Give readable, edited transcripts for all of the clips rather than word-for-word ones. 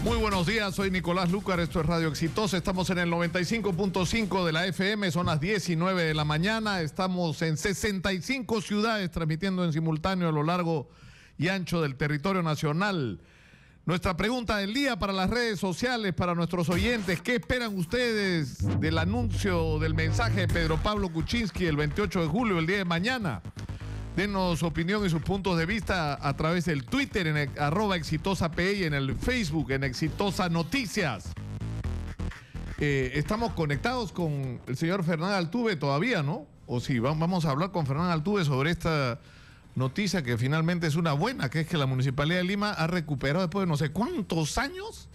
Muy buenos días, soy Nicolás Lucar, esto es Radio Exitosa, estamos en el 95.5 de la FM, son las 10:09 de la mañana, estamos en 65 ciudades transmitiendo en simultáneo a lo largo y ancho del territorio nacional. Nuestra pregunta del día para las redes sociales, para nuestros oyentes: ¿qué esperan ustedes del anuncio del mensaje de Pedro Pablo Kuczynski el 28 de julio, el día de mañana? Denos su opinión y sus puntos de vista a través del Twitter en @exitosap y en el Facebook en Exitosa Noticias. Estamos conectados con el señor Fernán Altuve todavía, ¿no? O sí, vamos a hablar con Fernán Altuve sobre esta noticia que finalmente es una buena, que es que la Municipalidad de Lima ha recuperado después de no sé cuántos años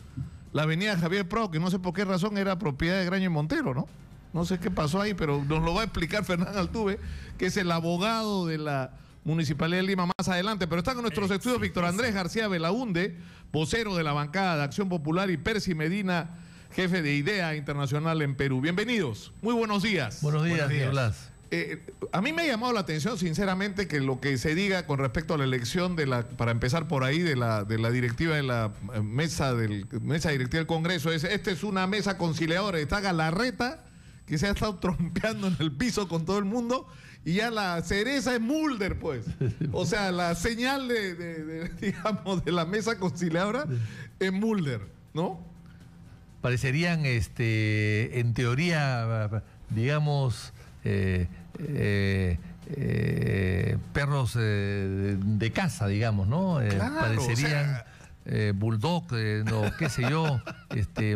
la avenida Javier Prado, que no sé por qué razón era propiedad de Graña y Montero, ¿no? No sé qué pasó ahí, pero nos lo va a explicar Fernán Altuve, que es el abogado de la Municipalidad de Lima más adelante. Pero está con nuestros estudios Víctor Andrés García Belaúnde, vocero de la bancada de Acción Popular, y Percy Medina, jefe de IDEA Internacional en Perú. Bienvenidos, muy buenos días. Buenos días, Nicolás. A mí me ha llamado la atención, sinceramente, que lo que se diga con respecto a la elección para empezar por ahí, de la directiva de la mesa directiva del Congreso, esta es una mesa conciliadora. Está Galarreta, que se ha estado trompeando en el piso con todo el mundo, y ya la cereza es Mulder, pues. O sea, la señal digamos, de la mesa conciliadora es Mulder, ¿no? Parecerían, en teoría, digamos, perros de casa, digamos, ¿no? Claro, parecerían... o sea, bulldog, no, qué sé yo,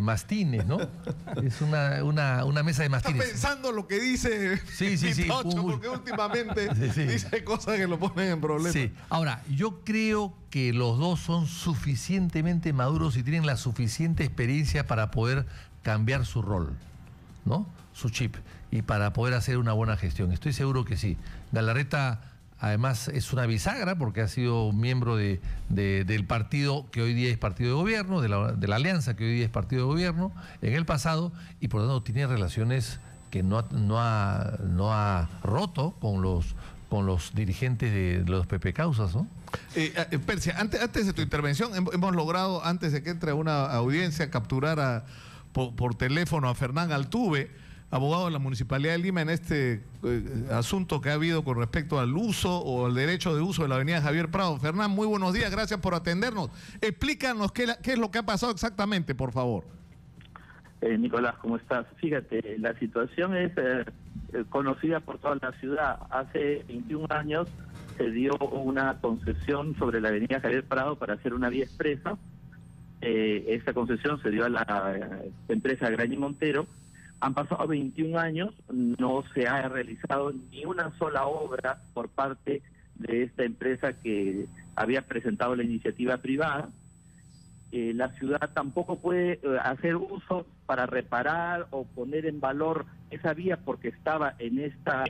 mastines, ¿no? Es una mesa de mastines. Está pensando lo que dice sí, Pitocho, porque últimamente dice cosas que lo ponen en problemas. Sí. Ahora, yo creo que los dos son suficientemente maduros y tienen la suficiente experiencia para poder cambiar su rol, ¿no? Su chip, y para poder hacer una buena gestión. Estoy seguro que sí. Galarreta, además, es una bisagra porque ha sido miembro del partido que hoy día es partido de gobierno, de la alianza que hoy día es partido de gobierno en el pasado, y por lo tanto tiene relaciones que no ha roto con los dirigentes de los PP Causas, ¿no? Percy, antes de tu intervención, hemos logrado, antes de que entre a una audiencia, capturar por teléfono a Fernán Altuve, abogado de la Municipalidad de Lima, en este asunto que ha habido con respecto al uso o al derecho de uso de la avenida Javier Prado. Fernán, muy buenos días, gracias por atendernos. Explícanos qué es lo que ha pasado exactamente, por favor. Nicolás, ¿cómo estás? Fíjate, la situación es conocida por toda la ciudad. Hace 21 años se dio una concesión sobre la avenida Javier Prado para hacer una vía expresa. Esta concesión se dio a la empresa Graña y Montero. Han pasado 21 años, no se ha realizado ni una sola obra por parte de esta empresa que había presentado la iniciativa privada. La ciudad tampoco puede hacer uso para reparar o poner en valor esa vía porque estaba en esta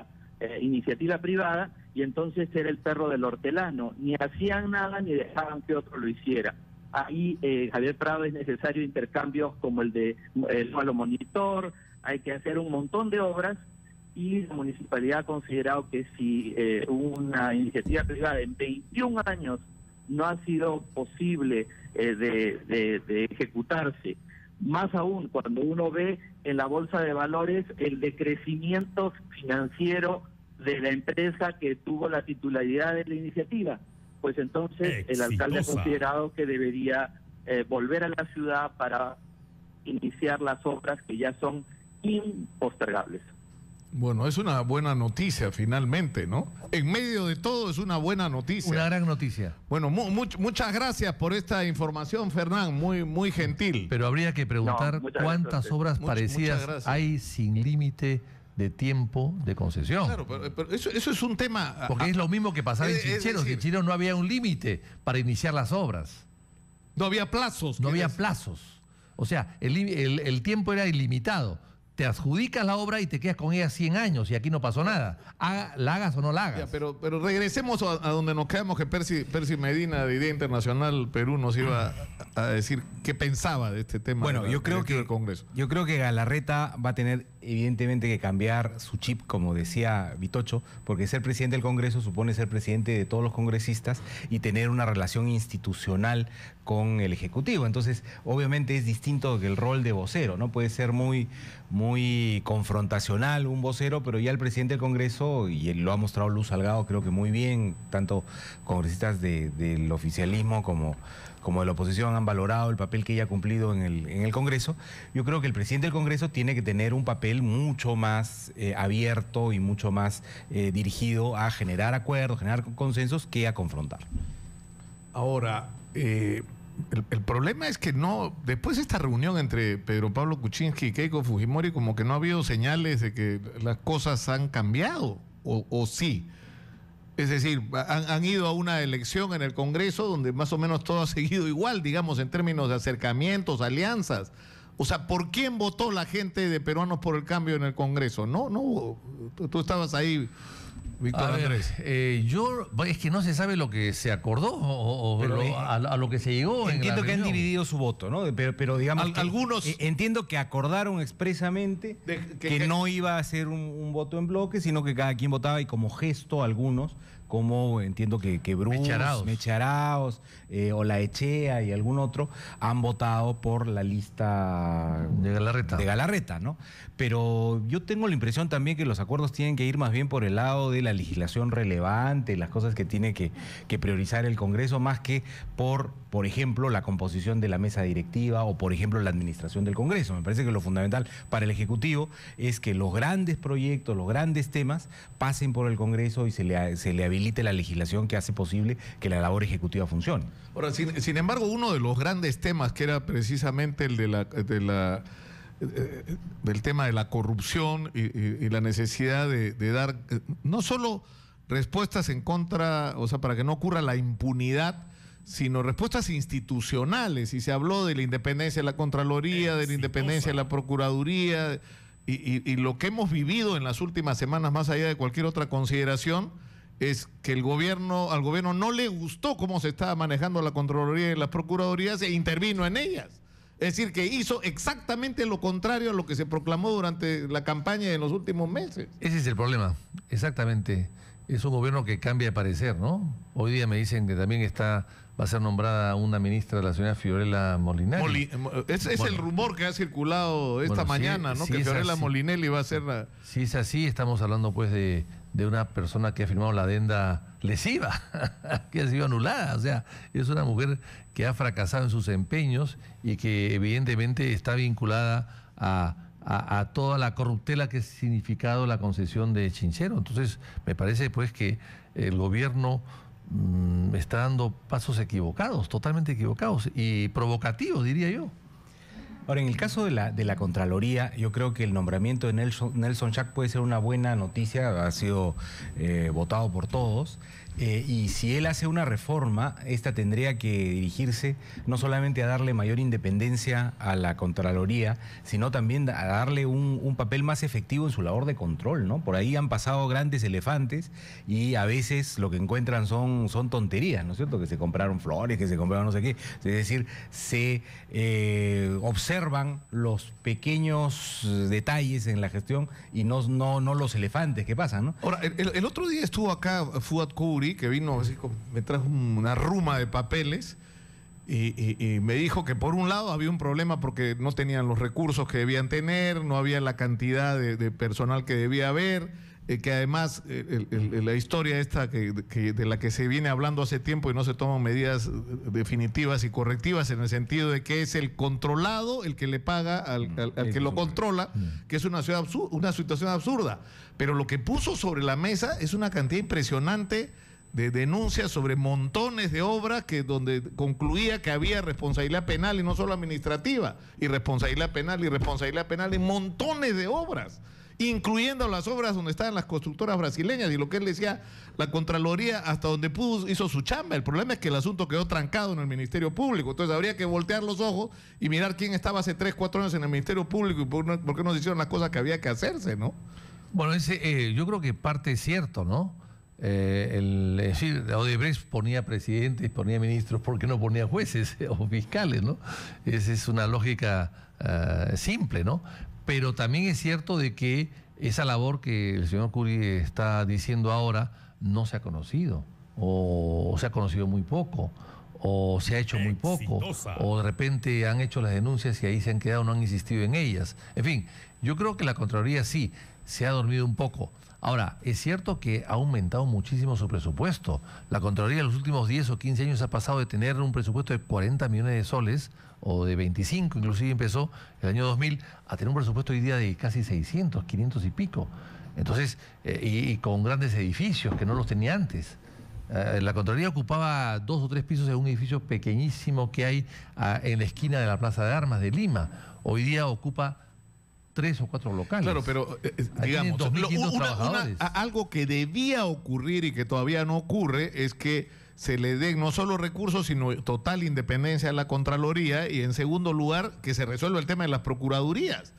iniciativa privada, y entonces era el perro del hortelano. Ni hacían nada ni dejaban que otro lo hiciera. Ahí, Javier Prado, es necesario intercambios como el de el suelo monitor. Hay que hacer un montón de obras, y la municipalidad ha considerado que si una iniciativa privada en 21 años no ha sido posible de ejecutarse, más aún cuando uno ve en la bolsa de valores el decrecimiento financiero de la empresa que tuvo la titularidad de la iniciativa, pues entonces el alcalde ha considerado que debería volver a la ciudad para iniciar las obras que ya son impostergables. Bueno, es una buena noticia finalmente, ¿no? En medio de todo es una buena noticia. Una gran noticia. Bueno, muchas gracias por esta información, Fernán, muy gentil. Pero habría que preguntar cuántas obras parecidas hay sin límite de tiempo de concesión. Claro, pero eso es un tema... Porque es lo mismo que pasaba en Chinchero. En Chinchero no había un límite para iniciar las obras. No había plazos. No había plazos. O sea, el tiempo era ilimitado. te adjudicas la obra y te quedas con ella 100 años y aquí no pasó nada. La hagas o no la hagas. Ya, pero regresemos a donde nos quedamos, que Percy Medina de Idea Internacional Perú nos iba a decir qué pensaba de este tema. Bueno, yo creo que Galarreta va a tener evidentemente que cambiar su chip, como decía Vitocho, porque ser presidente del Congreso supone ser presidente de todos los congresistas y tener una relación institucional con el Ejecutivo. Entonces, obviamente es distinto que el rol de vocero, ¿no? Puede ser muy confrontacional un vocero, pero ya el presidente del Congreso, y lo ha mostrado Luz Salgado, creo que muy bien, tanto congresistas del oficialismo como de la oposición han valorado el papel que ella ha cumplido en el Congreso. Yo creo que el presidente del Congreso tiene que tener un papel mucho más abierto y mucho más dirigido a generar acuerdos, generar consensos, que a confrontar. Ahora, el problema es que después de esta reunión entre Pedro Pablo Kuczynski y Keiko Fujimori, como que no ha habido señales de que las cosas han cambiado, o sí. Es decir, han ido a una elección en el Congreso donde más o menos todo ha seguido igual, digamos, en términos de acercamientos, alianzas. O sea, ¿por quién votó la gente de Peruanos por el Cambio en el Congreso? No, tú estabas ahí, Víctor Andrés. Es que no se sabe lo que se acordó a lo que se llegó. Entiendo que han dividido su voto, ¿no? Pero digamos, algunos entiendo que acordaron expresamente que no iba a ser un voto en bloque, sino que cada quien votaba, y como gesto algunos, como entiendo que Bruce, Mecharaos, Olaechea y algún otro, han votado por la lista de Galarreta, ¿no? Pero yo tengo la impresión también que los acuerdos tienen que ir más bien por el lado de la legislación relevante, las cosas que tiene que priorizar el Congreso, más que por ejemplo, la composición de la mesa directiva o, por ejemplo, la administración del Congreso. Me parece que lo fundamental para el Ejecutivo es que los grandes proyectos, los grandes temas pasen por el Congreso y se le habilite la legislación que hace posible que la labor ejecutiva funcione. Ahora, sin embargo, uno de los grandes temas, que era precisamente el del tema de la corrupción y la necesidad de dar no solo respuestas en contra, o sea, para que no ocurra la impunidad, sino respuestas institucionales. Y se habló de la independencia de la Contraloría, de la independencia de la Procuraduría, y lo que hemos vivido en las últimas semanas, más allá de cualquier otra consideración, es que al gobierno no le gustó cómo se estaba manejando la Contraloría y las Procuradurías e intervino en ellas. Es decir, que hizo exactamente lo contrario a lo que se proclamó durante la campaña de los últimos meses. Ese es el problema, exactamente. Es un gobierno que cambia de parecer, ¿no? Hoy día me dicen que también va a ser nombrada una ministra de la señora Fiorella Molinelli. Es el rumor que ha circulado esta mañana, ¿no? Que Fiorella Molinelli va a ser la... Si es así, estamos hablando pues de una persona que ha firmado la adenda lesiva, que ha sido anulada. O sea, es una mujer que ha fracasado en sus empeños y que evidentemente está vinculada a toda la corruptela que ha significado la concesión de Chinchero. Entonces, me parece pues que el gobierno está dando pasos equivocados, totalmente equivocados y provocativos, diría yo. Ahora, en el caso de la Contraloría, yo creo que el nombramiento de Nelson Schack puede ser una buena noticia, ha sido votado por todos. Y si él hace una reforma, esta tendría que dirigirse no solamente a darle mayor independencia a la Contraloría, sino también a darle un papel más efectivo en su labor de control, ¿no? Por ahí han pasado grandes elefantes y a veces lo que encuentran son tonterías, ¿no es cierto? Que se compraron flores, que se compraron no sé qué. Es decir, se observan los pequeños detalles en la gestión y no los elefantes que pasan, ¿no? Ahora, el otro día estuvo acá Fuad Kouri, que vino así, me trajo una ruma de papeles y me dijo que por un lado había un problema porque no tenían los recursos que debían tener, no había la cantidad de personal que debía haber, que además la historia esta de la que se viene hablando hace tiempo y no se toman medidas definitivas y correctivas, en el sentido de que es el controlado el que le paga al que lo controla, que es una situación absurda. Pero lo que puso sobre la mesa es una cantidad impresionante de denuncias sobre montones de obras donde concluía que había responsabilidad penal y no solo administrativa, y responsabilidad penal en montones de obras. incluyendo las obras donde estaban las constructoras brasileñas, y lo que él decía, la Contraloría hasta donde pudo hizo su chamba. El problema es que el asunto quedó trancado en el Ministerio Público, entonces habría que voltear los ojos y mirar quién estaba hace 3, 4 años en el Ministerio Público y por qué no se hicieron las cosas que había que hacerse, ¿no? Bueno, yo creo que parte es cierto, ¿no? Es decir, Odebrecht ponía presidentes, ponía ministros, ¿por qué no ponía jueces o fiscales, no? Esa es una lógica simple, ¿no? Pero también es cierto de que esa labor que el señor Curi está diciendo ahora no se ha conocido, o se ha conocido muy poco, o se ha hecho muy poco, o de repente han hecho las denuncias y ahí se han quedado, no han insistido en ellas. En fin, yo creo que la Contraloría sí se ha dormido un poco. Ahora, es cierto que ha aumentado muchísimo su presupuesto. La Contraloría en los últimos 10 o 15 años ha pasado de tener un presupuesto de 40 millones de soles, o de 25, inclusive empezó el año 2000, a tener un presupuesto hoy día de casi 600, 500 y pico. Entonces, y con grandes edificios que no los tenía antes. La Contraloría ocupaba 2 o 3 pisos en un edificio pequeñísimo que hay en la esquina de la Plaza de Armas de Lima. Hoy día ocupa 3 o 4 locales. Claro, pero digamos, algo que debía ocurrir y que todavía no ocurre es que se le den no solo recursos, sino total independencia a la Contraloría, y en segundo lugar, que se resuelva el tema de las procuradurías.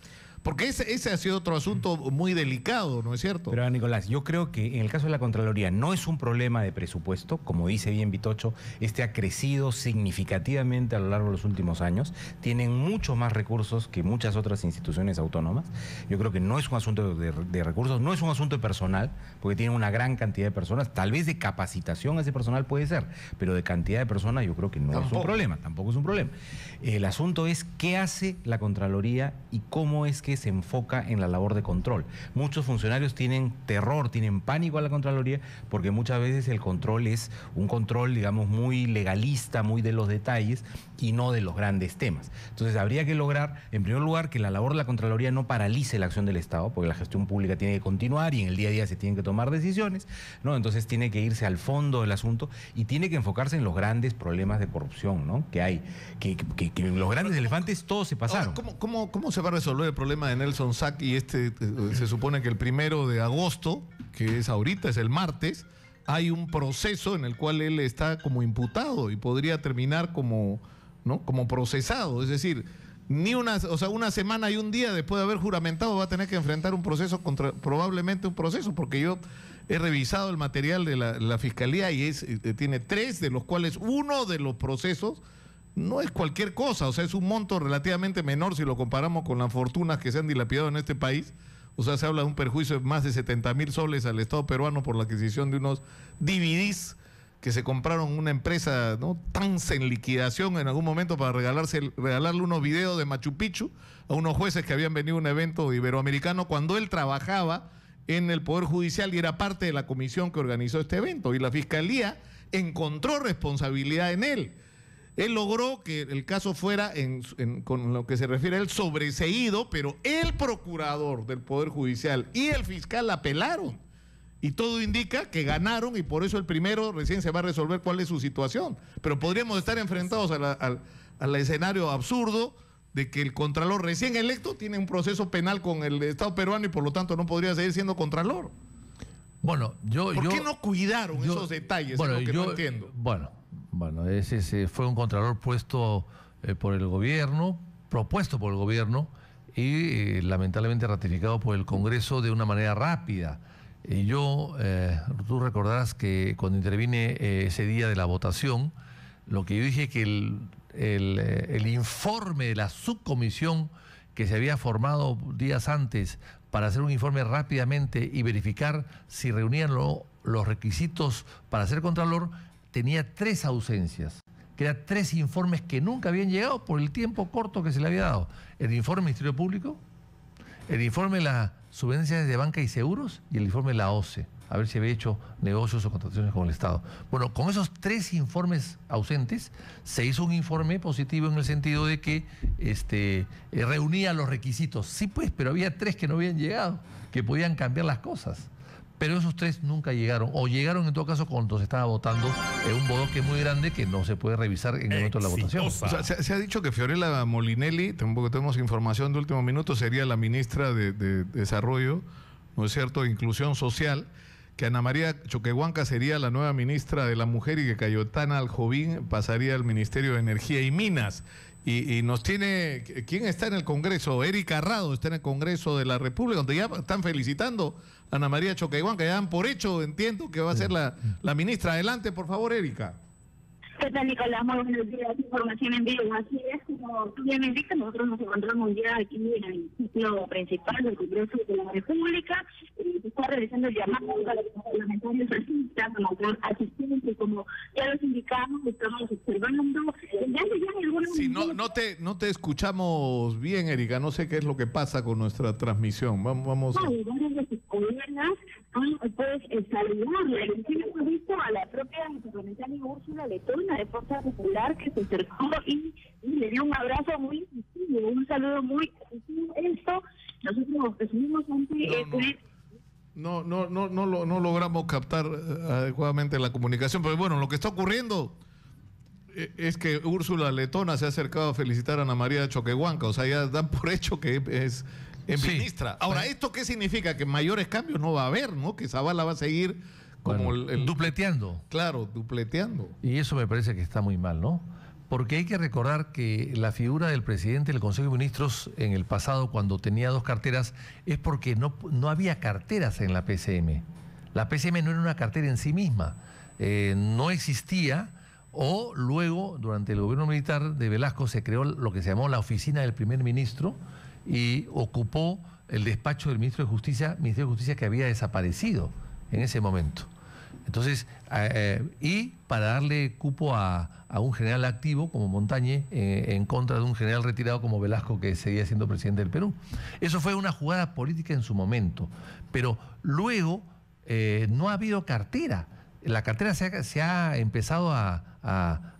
Porque ese ha sido otro asunto muy delicado, ¿no es cierto? Pero Nicolás, yo creo que en el caso de la Contraloría no es un problema de presupuesto, como dice bien Vitocho, ha crecido significativamente a lo largo de los últimos años, tienen muchos más recursos que muchas otras instituciones autónomas. Yo creo que no es un asunto de recursos, no es un asunto de personal, porque tienen una gran cantidad de personas, tal vez de capacitación a ese personal puede ser, pero de cantidad de personas yo creo que no es un problema, tampoco es un problema. El asunto es qué hace la Contraloría y cómo es que se enfoca en la labor de control. Muchos funcionarios tienen terror, tienen pánico a la Contraloría, porque muchas veces el control es un control, digamos, muy legalista, muy de los detalles y no de los grandes temas. Entonces habría que lograr, en primer lugar, que la labor de la Contraloría no paralice la acción del Estado, porque la gestión pública tiene que continuar y en el día a día se tienen que tomar decisiones, ¿no? Entonces tiene que irse al fondo del asunto y tiene que enfocarse en los grandes problemas de corrupción, ¿no? Que hay, que los grandes elefantes todos se pasaron. Ahora, ¿cómo se va a resolver el problema de Nelson Sack? Y se supone que el 1 de agosto, que es ahorita, es el martes, hay un proceso en el cual él está como imputado y podría terminar como, ¿no?, como procesado. Es decir, una semana y un día después de haber juramentado va a tener que enfrentar un proceso probablemente un proceso, porque yo he revisado el material de la Fiscalía y tiene 3, de los cuales uno de los procesos no es cualquier cosa, o sea, es un monto relativamente menor si lo comparamos con las fortunas que se han dilapidado en este país. O sea, se habla de un perjuicio de más de 70.000 soles al Estado peruano por la adquisición de unos DVDs que se compraron una empresa, ¿no?, TANS en liquidación en algún momento para regalarle unos videos de Machu Picchu a unos jueces que habían venido a un evento iberoamericano cuando él trabajaba en el Poder Judicial y era parte de la comisión que organizó este evento. Y la Fiscalía encontró responsabilidad en él. Él logró que el caso fuera, con lo que se refiere a él, sobreseído, pero el procurador del Poder Judicial y el fiscal apelaron. Y todo indica que ganaron y por eso el primero recién se va a resolver cuál es su situación. Pero podríamos estar enfrentados al escenario absurdo de que el contralor recién electo tiene un proceso penal con el Estado peruano y por lo tanto no podría seguir siendo contralor. Bueno, ¿Por qué no cuidaron esos detalles? Bueno, es lo que no entiendo. Bueno, ese fue un contralor puesto por el gobierno, propuesto por el gobierno y lamentablemente ratificado por el Congreso de una manera rápida. Tú recordarás que cuando intervine ese día de la votación, lo que yo dije que el informe de la subcomisión que se había formado días antes para hacer un informe rápidamente y verificar si reunían los requisitos para ser contralor, tenía 3 ausencias, que eran 3 informes que nunca habían llegado por el tiempo corto que se le había dado. El informe del Ministerio Público, el informe de las subvenciones de banca y seguros y el informe de la OCE, a ver si había hecho negocios o contrataciones con el Estado. Bueno, con esos 3 informes ausentes, se hizo un informe positivo en el sentido de que reunía los requisitos. Sí, pues, pero había 3 que no habían llegado, que podían cambiar las cosas. Pero esos tres nunca llegaron, o llegaron en todo caso cuando se estaba votando un bodoque muy grande que no se puede revisar en el momento de la votación. O sea, se ha dicho que Fiorella Molinelli, tampoco tenemos información de último minuto, sería la ministra de Desarrollo, ¿no es cierto?, Inclusión Social, que Ana María Choquehuanca sería la nueva ministra de la Mujer y que Cayetana Aljovín pasaría al Ministerio de Energía y Minas. Y nos tiene... ¿Quién está en el Congreso? Erika Rado está en el Congreso de la República, donde ya están felicitando a Ana María Choquehuanca, ya dan por hecho, entiendo, que va a ser la ministra. Adelante, por favor, Erika. ¿Qué tal, Nicolás? Muy buenos días. Información en vivo. Así es, como tú bien indicas, nosotros nos encontramos ya aquí en el sitio principal del Congreso de la República. Se está realizando el llamado a los parlamentarios asistan a mayor asistencia, como ya los indicamos, estamos observando. Sí, no te escuchamos bien, Erika. No sé qué es lo que pasa con nuestra transmisión. Vamos a... Pues saludarle. Hemos visto a la propia parlamentaria Úrsula Letona de Fuerza Popular que se acercó y le dio un abrazo muy efectivo, un saludo muy efectivo. Esto nosotros recibimos ante No logramos captar adecuadamente la comunicación, pero bueno, lo que está ocurriendo es que Úrsula Letona se ha acercado a felicitar a Ana María Choquehuanca, o sea, ya dan por hecho que es ministra. Ahora, ¿esto qué significa? Que mayores cambios no va a haber, ¿no? Que Zavala va a seguir como dupleteando. Claro, dupleteando. Y eso me parece que está muy mal, ¿no? Porque hay que recordar que la figura del presidente del Consejo de Ministros en el pasado, cuando tenía dos carteras, es porque no había carteras en la PCM. La PCM no era una cartera en sí misma. No existía, o luego, durante el gobierno militar de Velasco, se creó lo que se llamó la oficina del primer ministro, y ocupó el despacho del Ministerio de Justicia que había desaparecido en ese momento. Entonces, y para darle cupo a un general activo como Montañe en contra de un general retirado como Velasco, que seguía siendo presidente del Perú. Eso fue una jugada política en su momento, pero luego no ha habido cartera. La cartera se ha empezado a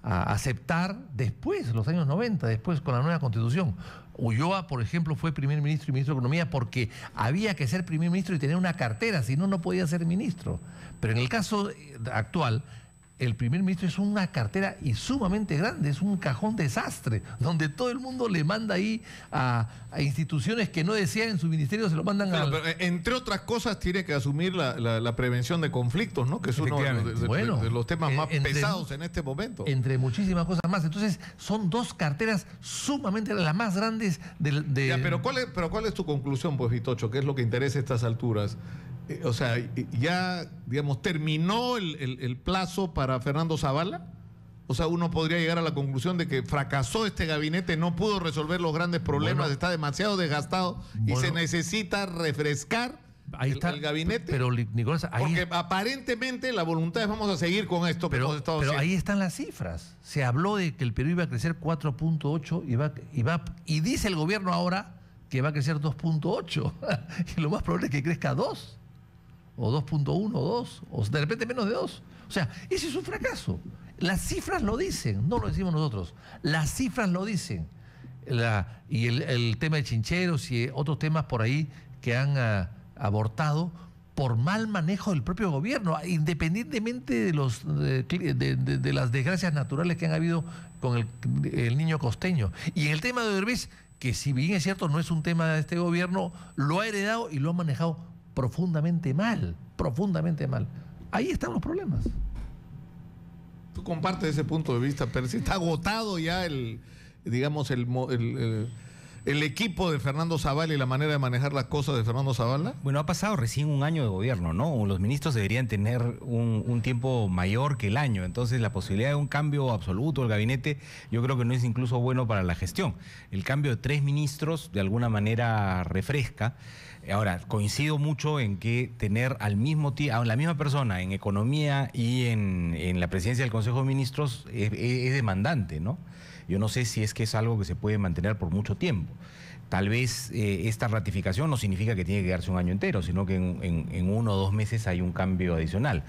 aceptar después, los años 90, después con la nueva Constitución. Ulloa, por ejemplo, fue primer ministro y ministro de Economía porque había que ser primer ministro y tener una cartera, si no, no podía ser ministro. Pero en el caso actual, el primer ministro es una cartera y sumamente grande, es un cajón desastre, donde todo el mundo le manda ahí a instituciones que no desean en su ministerio, se lo mandan pero entre otras cosas tiene que asumir la prevención de conflictos, ¿no? Que es uno de los temas más pesados en este momento. Entre muchísimas cosas más. Entonces, son dos carteras sumamente las más grandes de... Ya, pero ¿cuál es tu conclusión, pues, Vitocho? ¿Qué es lo que interesa a estas alturas? O sea, ya, digamos, ¿terminó el plazo para Fernando Zavala? O sea, uno podría llegar a la conclusión de que fracasó este gabinete, no pudo resolver los grandes problemas, está demasiado desgastado y se necesita refrescar el gabinete. Pero, Nicolás, porque aparentemente la voluntad es vamos a seguir con esto que hemos estado haciendo. Ahí están las cifras. Se habló de que el Perú iba a crecer 4.8 y dice el gobierno ahora que va a crecer 2.8. Y lo más probable es que crezca 2. O 2.1, o 2, o de repente menos de 2. O sea, ese es un fracaso. Las cifras lo dicen, no lo decimos nosotros. Las cifras lo dicen. Y el tema de Chincheros y otros temas por ahí que han abortado por mal manejo del propio gobierno, independientemente de las desgracias naturales que han habido con el niño costeño. Y en el tema de Odebrecht, que si bien es cierto no es un tema de este gobierno, lo ha heredado y lo ha manejado profundamente mal, profundamente mal. Ahí están los problemas. Tú compartes ese punto de vista, pero si está agotado ya el equipo de Fernando Zavala y la manera de manejar las cosas de Fernando Zavala. Bueno, ha pasado recién un año de gobierno, ¿no? Los ministros deberían tener un tiempo mayor que el año. Entonces, la posibilidad de un cambio absoluto del gabinete, yo creo que no es incluso bueno para la gestión. El cambio de 3 ministros, de alguna manera, refresca. Ahora, coincido mucho en que tener a la misma persona en economía y en la presidencia del Consejo de Ministros es demandante, ¿no? Yo no sé si es que es algo que se puede mantener por mucho tiempo. tal vez esta ratificación no significa que tiene que quedarse un año entero, sino que en 1 o 2 meses hay un cambio adicional.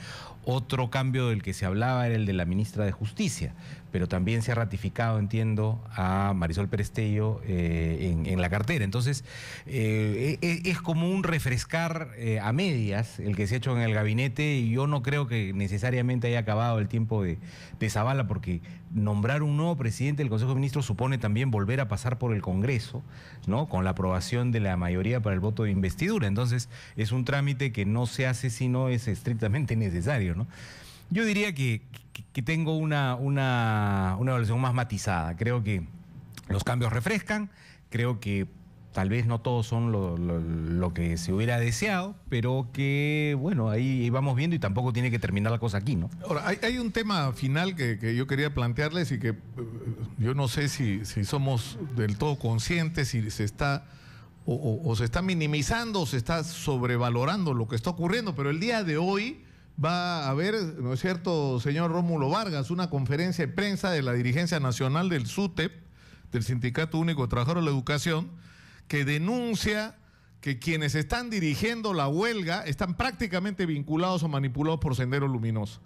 Otro cambio del que se hablaba era el de la ministra de Justicia, pero también se ha ratificado, entiendo, a Marisol Perestello en la cartera. Entonces, es como un refrescar a medias el que se ha hecho en el gabinete, y yo no creo que necesariamente haya acabado el tiempo de Zavala, porque nombrar un nuevo presidente del Consejo de Ministros supone también volver a pasar por el Congreso, ¿no?, con la aprobación de la mayoría para el voto de investidura. Entonces, es un trámite que no se hace si no es estrictamente necesario, ¿no? Yo diría que tengo una evaluación más matizada. Creo que los cambios refrescan, creo que tal vez no todos son lo que se hubiera deseado, pero que, bueno, ahí vamos viendo, y tampoco tiene que terminar la cosa aquí, ¿no? Ahora, hay un tema final que yo quería plantearles, y que yo no sé si somos del todo conscientes, si se está o se está minimizando o se está sobrevalorando lo que está ocurriendo, pero el día de hoy va a haber, ¿no es cierto, señor Rómulo Vargas, una conferencia de prensa de la dirigencia nacional del SUTEP, del Sindicato Único de Trabajadores de la Educación, que denuncia que quienes están dirigiendo la huelga están prácticamente vinculados o manipulados por Sendero Luminoso,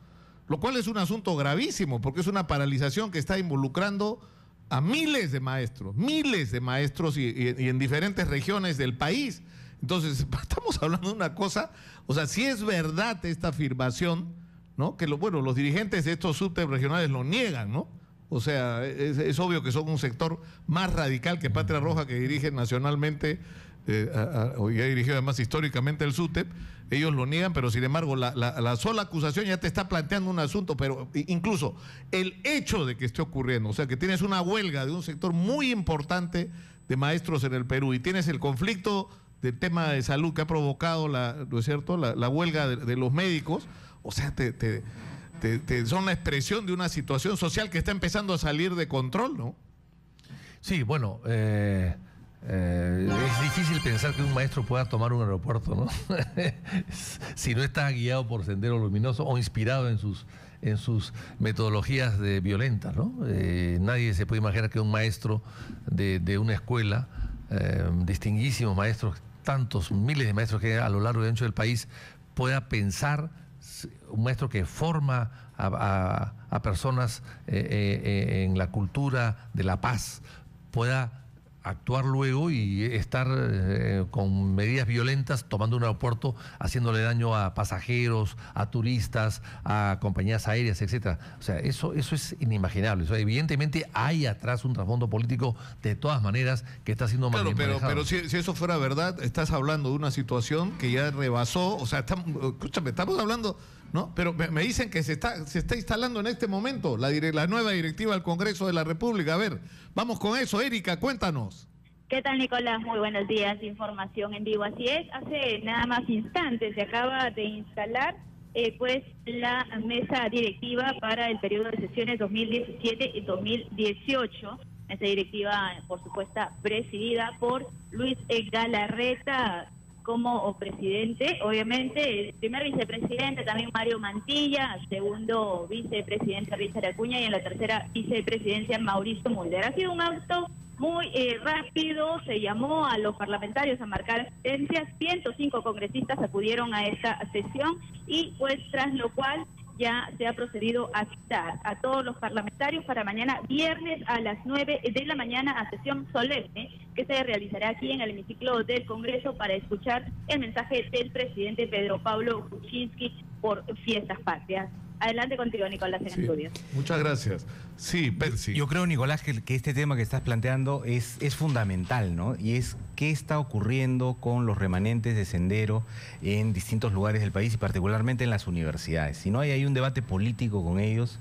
lo cual es un asunto gravísimo, porque es una paralización que está involucrando a miles de maestros y en diferentes regiones del país. Entonces, estamos hablando de una cosa, o sea, si es verdad esta afirmación, ¿no?, que los dirigentes de estos SUTEP regionales lo niegan, ¿no? O sea, es obvio que son un sector más radical que Patria Roja, que dirige nacionalmente, o ya dirigió además históricamente el SUTEP. Ellos lo niegan, pero sin embargo la sola acusación ya te está planteando un asunto, pero incluso el hecho de que esté ocurriendo, o sea, que tienes una huelga de un sector muy importante de maestros en el Perú, y tienes el conflicto del tema de salud que ha provocado ¿no es cierto?, la huelga de los médicos, o sea, son la expresión de una situación social que está empezando a salir de control, ¿no? Sí, bueno, es difícil pensar que un maestro pueda tomar un aeropuerto, ¿no? Si no está guiado por Sendero Luminoso o inspirado en sus metodologías violentas, ¿no? Nadie se puede imaginar que un maestro de una escuela, distinguísimos maestros, tantos miles de maestros que hay a lo largo y ancho del país, pueda pensar, un maestro que forma a personas en la cultura de la paz, pueda actuar luego y estar con medidas violentas, tomando un aeropuerto, haciéndole daño a pasajeros, a turistas, a compañías aéreas, etcétera. O sea, eso es inimaginable. O sea, evidentemente hay atrás un trasfondo político, de todas maneras, que está siendo manejado. Pero si eso fuera verdad, estás hablando de una situación que ya rebasó, o sea, estamos hablando, ¿no? Pero me dicen que se está instalando en este momento la nueva directiva del Congreso de la República. A ver, vamos con eso. Erika, cuéntanos. ¿Qué tal, Nicolás? Muy buenos días. Información en vivo. Así es, hace nada más instantes se acaba de instalar pues la mesa directiva para el periodo de sesiones 2017 y 2018. Esa directiva, por supuesto, presidida por Luis Galarreta como presidente, obviamente, el primer vicepresidente también Mario Mantilla, segundo vicepresidente Richard Acuña, y en la tercera vicepresidencia Mauricio Mulder. Ha sido un acto muy rápido, se llamó a los parlamentarios a marcar asistencias, 105 congresistas acudieron a esta sesión, y pues tras lo cual ya se ha procedido a citar a todos los parlamentarios para mañana viernes a las 9 de la mañana a sesión solemne que se realizará aquí en el hemiciclo del Congreso para escuchar el mensaje del presidente Pedro Pablo Kuczynski por Fiestas Patrias. Adelante contigo, Nicolás, en estudios. Muchas gracias. Sí, Percy. Yo creo, Nicolás, que este tema que estás planteando es fundamental, ¿no? Y es qué está ocurriendo con los remanentes de Sendero en distintos lugares del país y particularmente en las universidades. Si no hay ahí un debate político con ellos,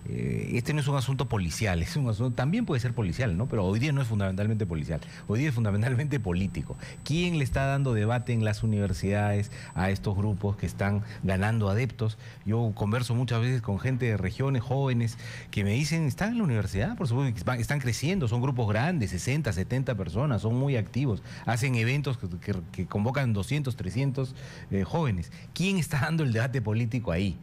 este no es un asunto policial, es un asunto, también puede ser policial, ¿no? Pero hoy día no es fundamentalmente policial, hoy día es fundamentalmente político. ¿Quién le está dando debate en las universidades a estos grupos que están ganando adeptos? Yo converso muchas veces con gente de regiones, jóvenes, que me dicen, están en la universidad, por supuesto, están creciendo, son grupos grandes, 60, 70 personas, son muy activos, hacen eventos que convocan 200, 300 jóvenes. ¿Quién está dando el debate político ahí?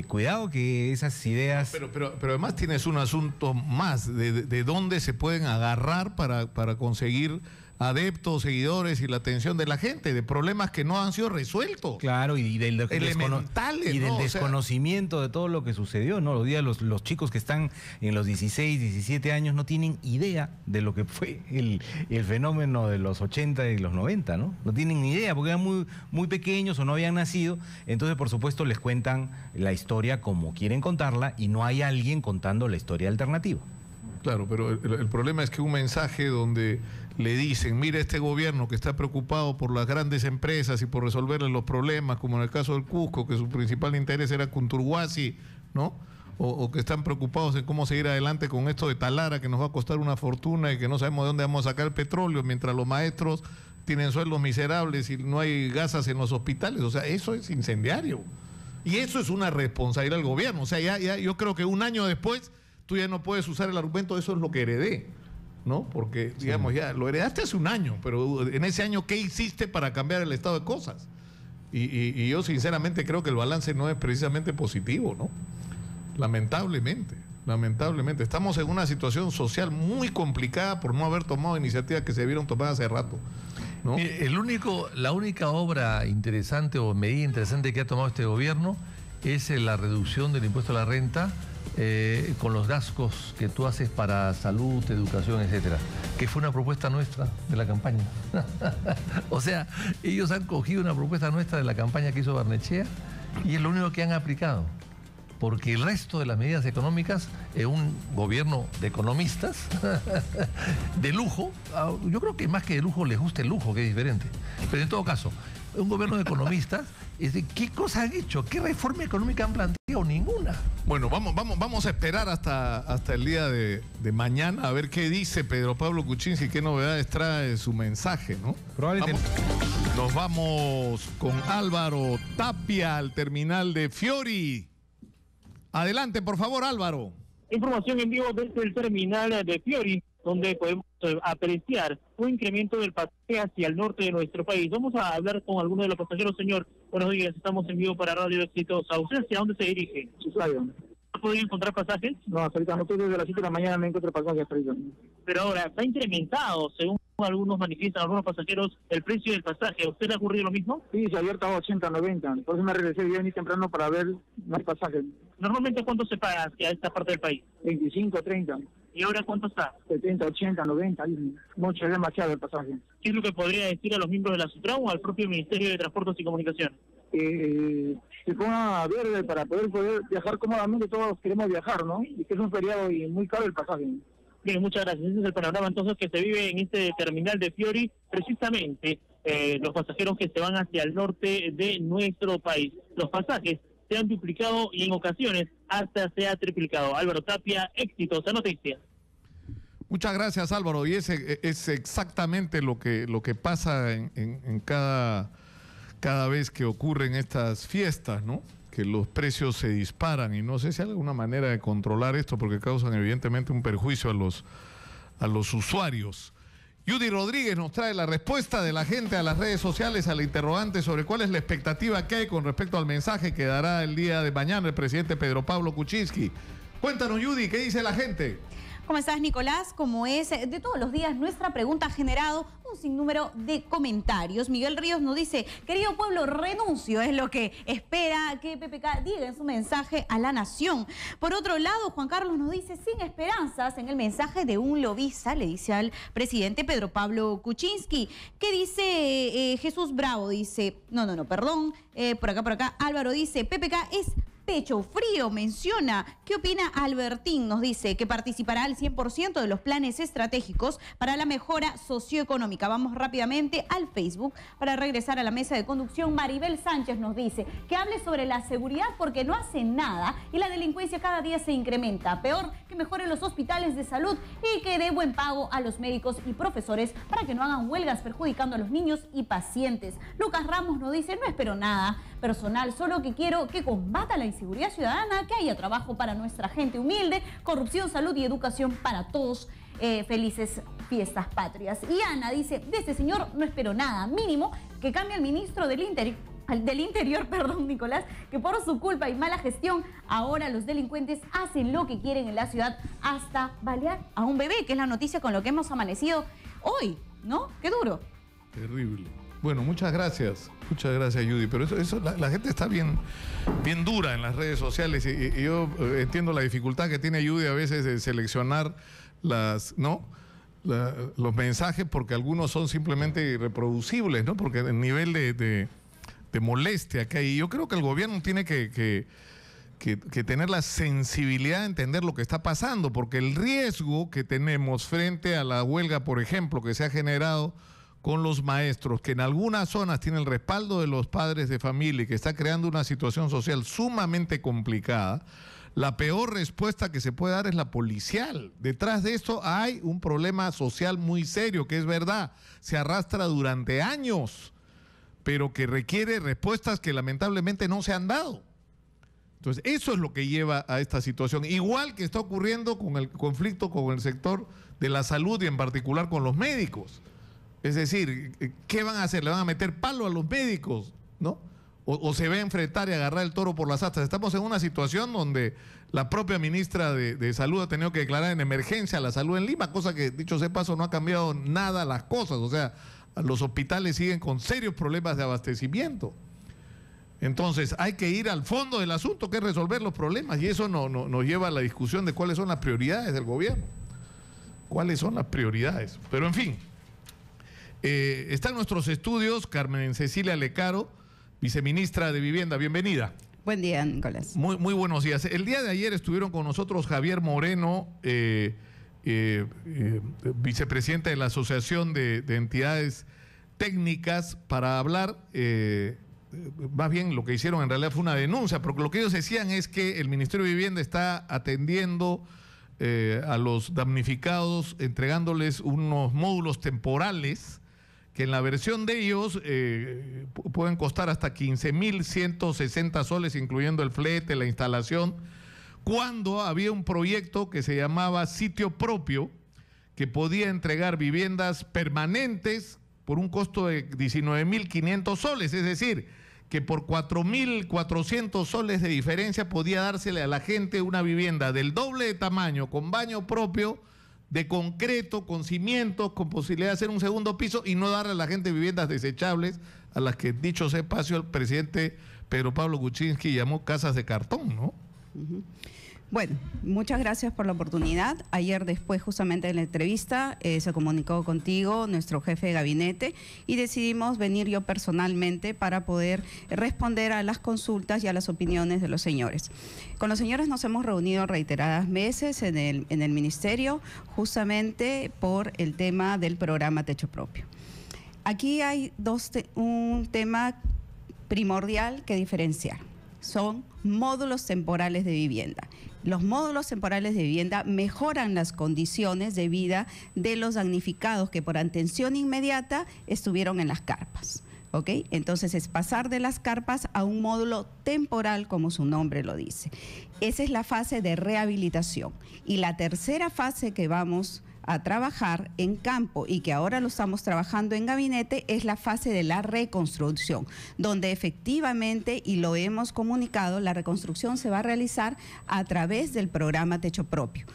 Cuidado que esas ideas... Pero además tienes un asunto más de dónde se pueden agarrar para conseguir adeptos, seguidores y la atención de la gente, de problemas que no han sido resueltos. Claro, y del elementales, del ¿no? desconocimiento de todo lo que sucedió, ¿no? Hoy día los chicos que están en los 16, 17 años no tienen idea de lo que fue el fenómeno de los 80 y los 90, ¿no? No tienen ni idea porque eran muy pequeños o no habían nacido. Entonces, por supuesto, les cuentan la historia como quieren contarla y no hay alguien contando la historia alternativa. Claro, pero el problema es que un mensaje donde le dicen, mira, este gobierno que está preocupado por las grandes empresas y por resolverles los problemas, como en el caso del Cusco, que su principal interés era Kunturhuasi, ¿no? O que están preocupados en cómo seguir adelante con esto de Talara, que nos va a costar una fortuna y que no sabemos de dónde vamos a sacar el petróleo, mientras los maestros tienen sueldos miserables y no hay gasas en los hospitales. O sea, eso es incendiario. Y eso es una responsabilidad del gobierno. O sea, ya yo creo que un año después tú ya no puedes usar el argumento, eso es lo que heredé, ¿no? Porque, digamos, ya lo heredaste hace un año, pero en ese año, ¿qué hiciste para cambiar el estado de cosas? Y yo sinceramente creo que el balance no es precisamente positivo, ¿no? Lamentablemente. Estamos en una situación social muy complicada por no haber tomado iniciativas que se debieron tomar hace rato, ¿no? Mire, la única obra interesante o medida interesante que ha tomado este gobierno es la reducción del impuesto a la renta con los gastos que tú haces para salud, educación, etcétera, que fue una propuesta nuestra de la campaña. O sea, ellos han cogido una propuesta nuestra de la campaña que hizo Barnechea y es lo único que han aplicado. Porque el resto de las medidas económicas, un gobierno de economistas, de lujo, yo creo que más que de lujo les gusta el lujo, que es diferente. Pero en todo caso, un gobierno de economistas, ¿qué cosa han hecho? ¿Qué reforma económica han planteado? Ninguna. Bueno, vamos a esperar hasta el día de mañana a ver qué dice Pedro Pablo Kuczynski, qué novedades trae su mensaje, ¿no? Probablemente. Nos vamos con Álvaro Tapia al terminal de Fiori. Adelante, por favor, Álvaro. Información en vivo desde el terminal de Fiori, donde podemos apreciar un incremento del pasaje hacia el norte de nuestro país. Vamos a hablar con algunos de los pasajeros. Señor, buenos días, estamos en vivo para Radio Exitosa. ¿Usted hacia dónde se dirige? Chiclayo. ¿Ha podido encontrar pasajes? No, hasta ahorita no, desde las 7 de la mañana me encuentro pasajes hasta ahorita. Pero ahora, está incrementado, según algunos manifiestan, algunos pasajeros, el precio del pasaje. ¿A usted le ha ocurrido lo mismo? Sí, se ha abierto a 80, 90. Por eso me regresé bien y temprano para ver, no hay pasajes. Normalmente, ¿cuánto se paga hacia esta parte del país? 25, 30. ¿Y ahora cuánto está? 70, 80, 90. Mucho, es demasiado el pasaje. ¿Qué es lo que podría decir a los miembros de la SUTRAN o al propio Ministerio de Transportes y Comunicaciones? Se ponga verde para poder viajar cómodamente. Todos queremos viajar, ¿no? Y que es un feriado y muy caro el pasaje. Bien, muchas gracias. Ese es el panorama entonces que se vive en este terminal de Fiori, precisamente los pasajeros que se van hacia el norte de nuestro país. Los pasajes se han duplicado y en ocasiones hasta se ha triplicado. Álvaro Tapia, Exitosa Noticias. Muchas gracias, Álvaro. Y ese es exactamente lo que pasa en cada vez que ocurren estas fiestas, ¿no? Que los precios se disparan y no sé si hay alguna manera de controlar esto porque causan evidentemente un perjuicio a los usuarios. Judy Rodríguez nos trae la respuesta de la gente a las redes sociales a la interrogante sobre cuál es la expectativa que hay con respecto al mensaje que dará el día de mañana el presidente Pedro Pablo Kuczynski. Cuéntanos, Judy, ¿qué dice la gente? ¿Cómo estás, Nicolás? Como es de todos los días, nuestra pregunta ha generado un sinnúmero de comentarios. Miguel Ríos nos dice, querido pueblo, renuncio, es lo que espera que PPK diga en su mensaje a la nación. Por otro lado, Juan Carlos nos dice, sin esperanzas, en el mensaje de un lobista, le dice al presidente Pedro Pablo Kuczynski. ¿Qué dice Jesús Bravo? Dice, perdón, por acá, Álvaro dice, PPK es pecho frío, menciona. ¿Qué opina Albertín? Nos dice que participará al 100% de los planes estratégicos para la mejora socioeconómica. Vamos rápidamente al Facebook para regresar a la mesa de conducción. Maribel Sánchez nos dice que hable sobre la seguridad porque no hace nada y la delincuencia cada día se incrementa. Peor, que mejoren los hospitales de salud y que dé buen pago a los médicos y profesores para que no hagan huelgas perjudicando a los niños y pacientes. Lucas Ramos nos dice, no espero nada personal, solo que quiero que combata la inseguridad ciudadana, que haya trabajo para nuestra gente humilde, corrupción, salud y educación para todos. Felices fiestas patrias. Y Ana dice, de este señor no espero nada, mínimo que cambie el ministro del Interior, Nicolás, que por su culpa y mala gestión ahora los delincuentes hacen lo que quieren en la ciudad hasta balear a un bebé, que es la noticia con lo que hemos amanecido hoy. ¿no? Qué duro. Terrible. Bueno, muchas gracias, Judy. Pero eso la gente está bien dura en las redes sociales y yo entiendo la dificultad que tiene Judy a veces de seleccionar los mensajes, porque algunos son simplemente irreproducibles, ¿no? Porque el nivel de molestia que hay. Yo creo que el gobierno tiene que tener la sensibilidad de entender lo que está pasando, porque el riesgo que tenemos frente a la huelga, por ejemplo, que se ha generado con los maestros, que en algunas zonas tiene el respaldo de los padres de familia y que está creando una situación social sumamente complicada, la peor respuesta que se puede dar es la policial. Detrás de esto hay un problema social muy serio, que es verdad, se arrastra durante años, pero que requiere respuestas que lamentablemente no se han dado. Entonces, eso es lo que lleva a esta situación. Igual que está ocurriendo con el conflicto con el sector de la salud y en particular con los médicos. Es decir, ¿qué van a hacer? ¿Le van a meter palo a los médicos? ¿No? O se va a enfrentar y agarrar el toro por las astas. Estamos en una situación donde la propia ministra de Salud ha tenido que declarar en emergencia la salud en Lima, cosa que, dicho sea de paso, no ha cambiado nada las cosas. O sea, los hospitales siguen con serios problemas de abastecimiento. Entonces, hay que ir al fondo del asunto, que es resolver los problemas, y eso nos lleva a la discusión de cuáles son las prioridades del gobierno. ¿Cuáles son las prioridades? Pero, en fin, está en nuestros estudios Carmen Cecilia Lecaro, viceministra de Vivienda. Bienvenida. Buen día, Nicolás. Muy buenos días. El día de ayer estuvieron con nosotros Javier Moreno, vicepresidente de la Asociación de Entidades Técnicas, para hablar, más bien lo que hicieron en realidad fue una denuncia, porque lo que ellos decían es que el Ministerio de Vivienda está atendiendo a los damnificados, entregándoles unos módulos temporales que en la versión de ellos pueden costar hasta 15.160 soles, incluyendo el flete, la instalación, cuando había un proyecto que se llamaba Sitio Propio, que podía entregar viviendas permanentes por un costo de 19.500 soles, es decir, que por 4.400 soles de diferencia podía dársele a la gente una vivienda del doble de tamaño, con baño propio, de concreto, con cimientos, con posibilidad de hacer un segundo piso y no darle a la gente viviendas desechables, a las que, dicho sea de paso, el presidente Pedro Pablo Kuczynski llamó casas de cartón, ¿no? Bueno, muchas gracias por la oportunidad. Ayer después, justamente de la entrevista, se comunicó contigo nuestro jefe de gabinete y decidimos venir yo personalmente para poder responder a las consultas y a las opiniones de los señores. Con los señores nos hemos reunido reiteradas veces en el ministerio, justamente por el tema del programa Techo Propio. Aquí hay un tema primordial que diferenciar. Son módulos temporales de vivienda. Los módulos temporales de vivienda mejoran las condiciones de vida de los damnificados que por atención inmediata estuvieron en las carpas. ¿Ok? Entonces es pasar de las carpas a un módulo temporal, como su nombre lo dice. Esa es la fase de rehabilitación. Y la tercera fase que vamos a trabajar en campo y que ahora lo estamos trabajando en gabinete es la fase de la reconstrucción, donde efectivamente, y lo hemos comunicado, la reconstrucción se va a realizar a través del programa Techo Propio.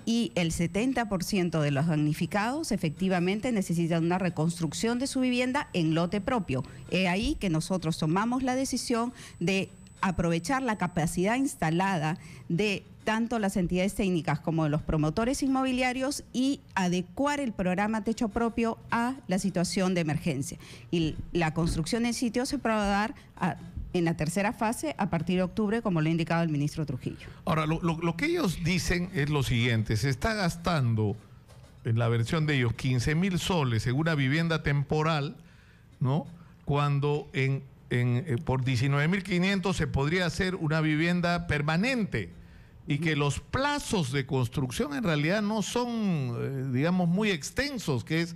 Y el 70% de los damnificados efectivamente necesitan una reconstrucción de su vivienda en lote propio. Es ahí que nosotros tomamos la decisión de aprovechar la capacidad instalada de tanto las entidades técnicas como de los promotores inmobiliarios y adecuar el programa Techo Propio a la situación de emergencia. Y la construcción en sitio se va a dar en la tercera fase a partir de octubre, como lo ha indicado el ministro Trujillo. Ahora, lo que ellos dicen es lo siguiente: se está gastando, en la versión de ellos, 15.000 soles en una vivienda temporal, ¿no? Cuando por 19.500 se podría hacer una vivienda permanente, y que los plazos de construcción en realidad no son, digamos, muy extensos, que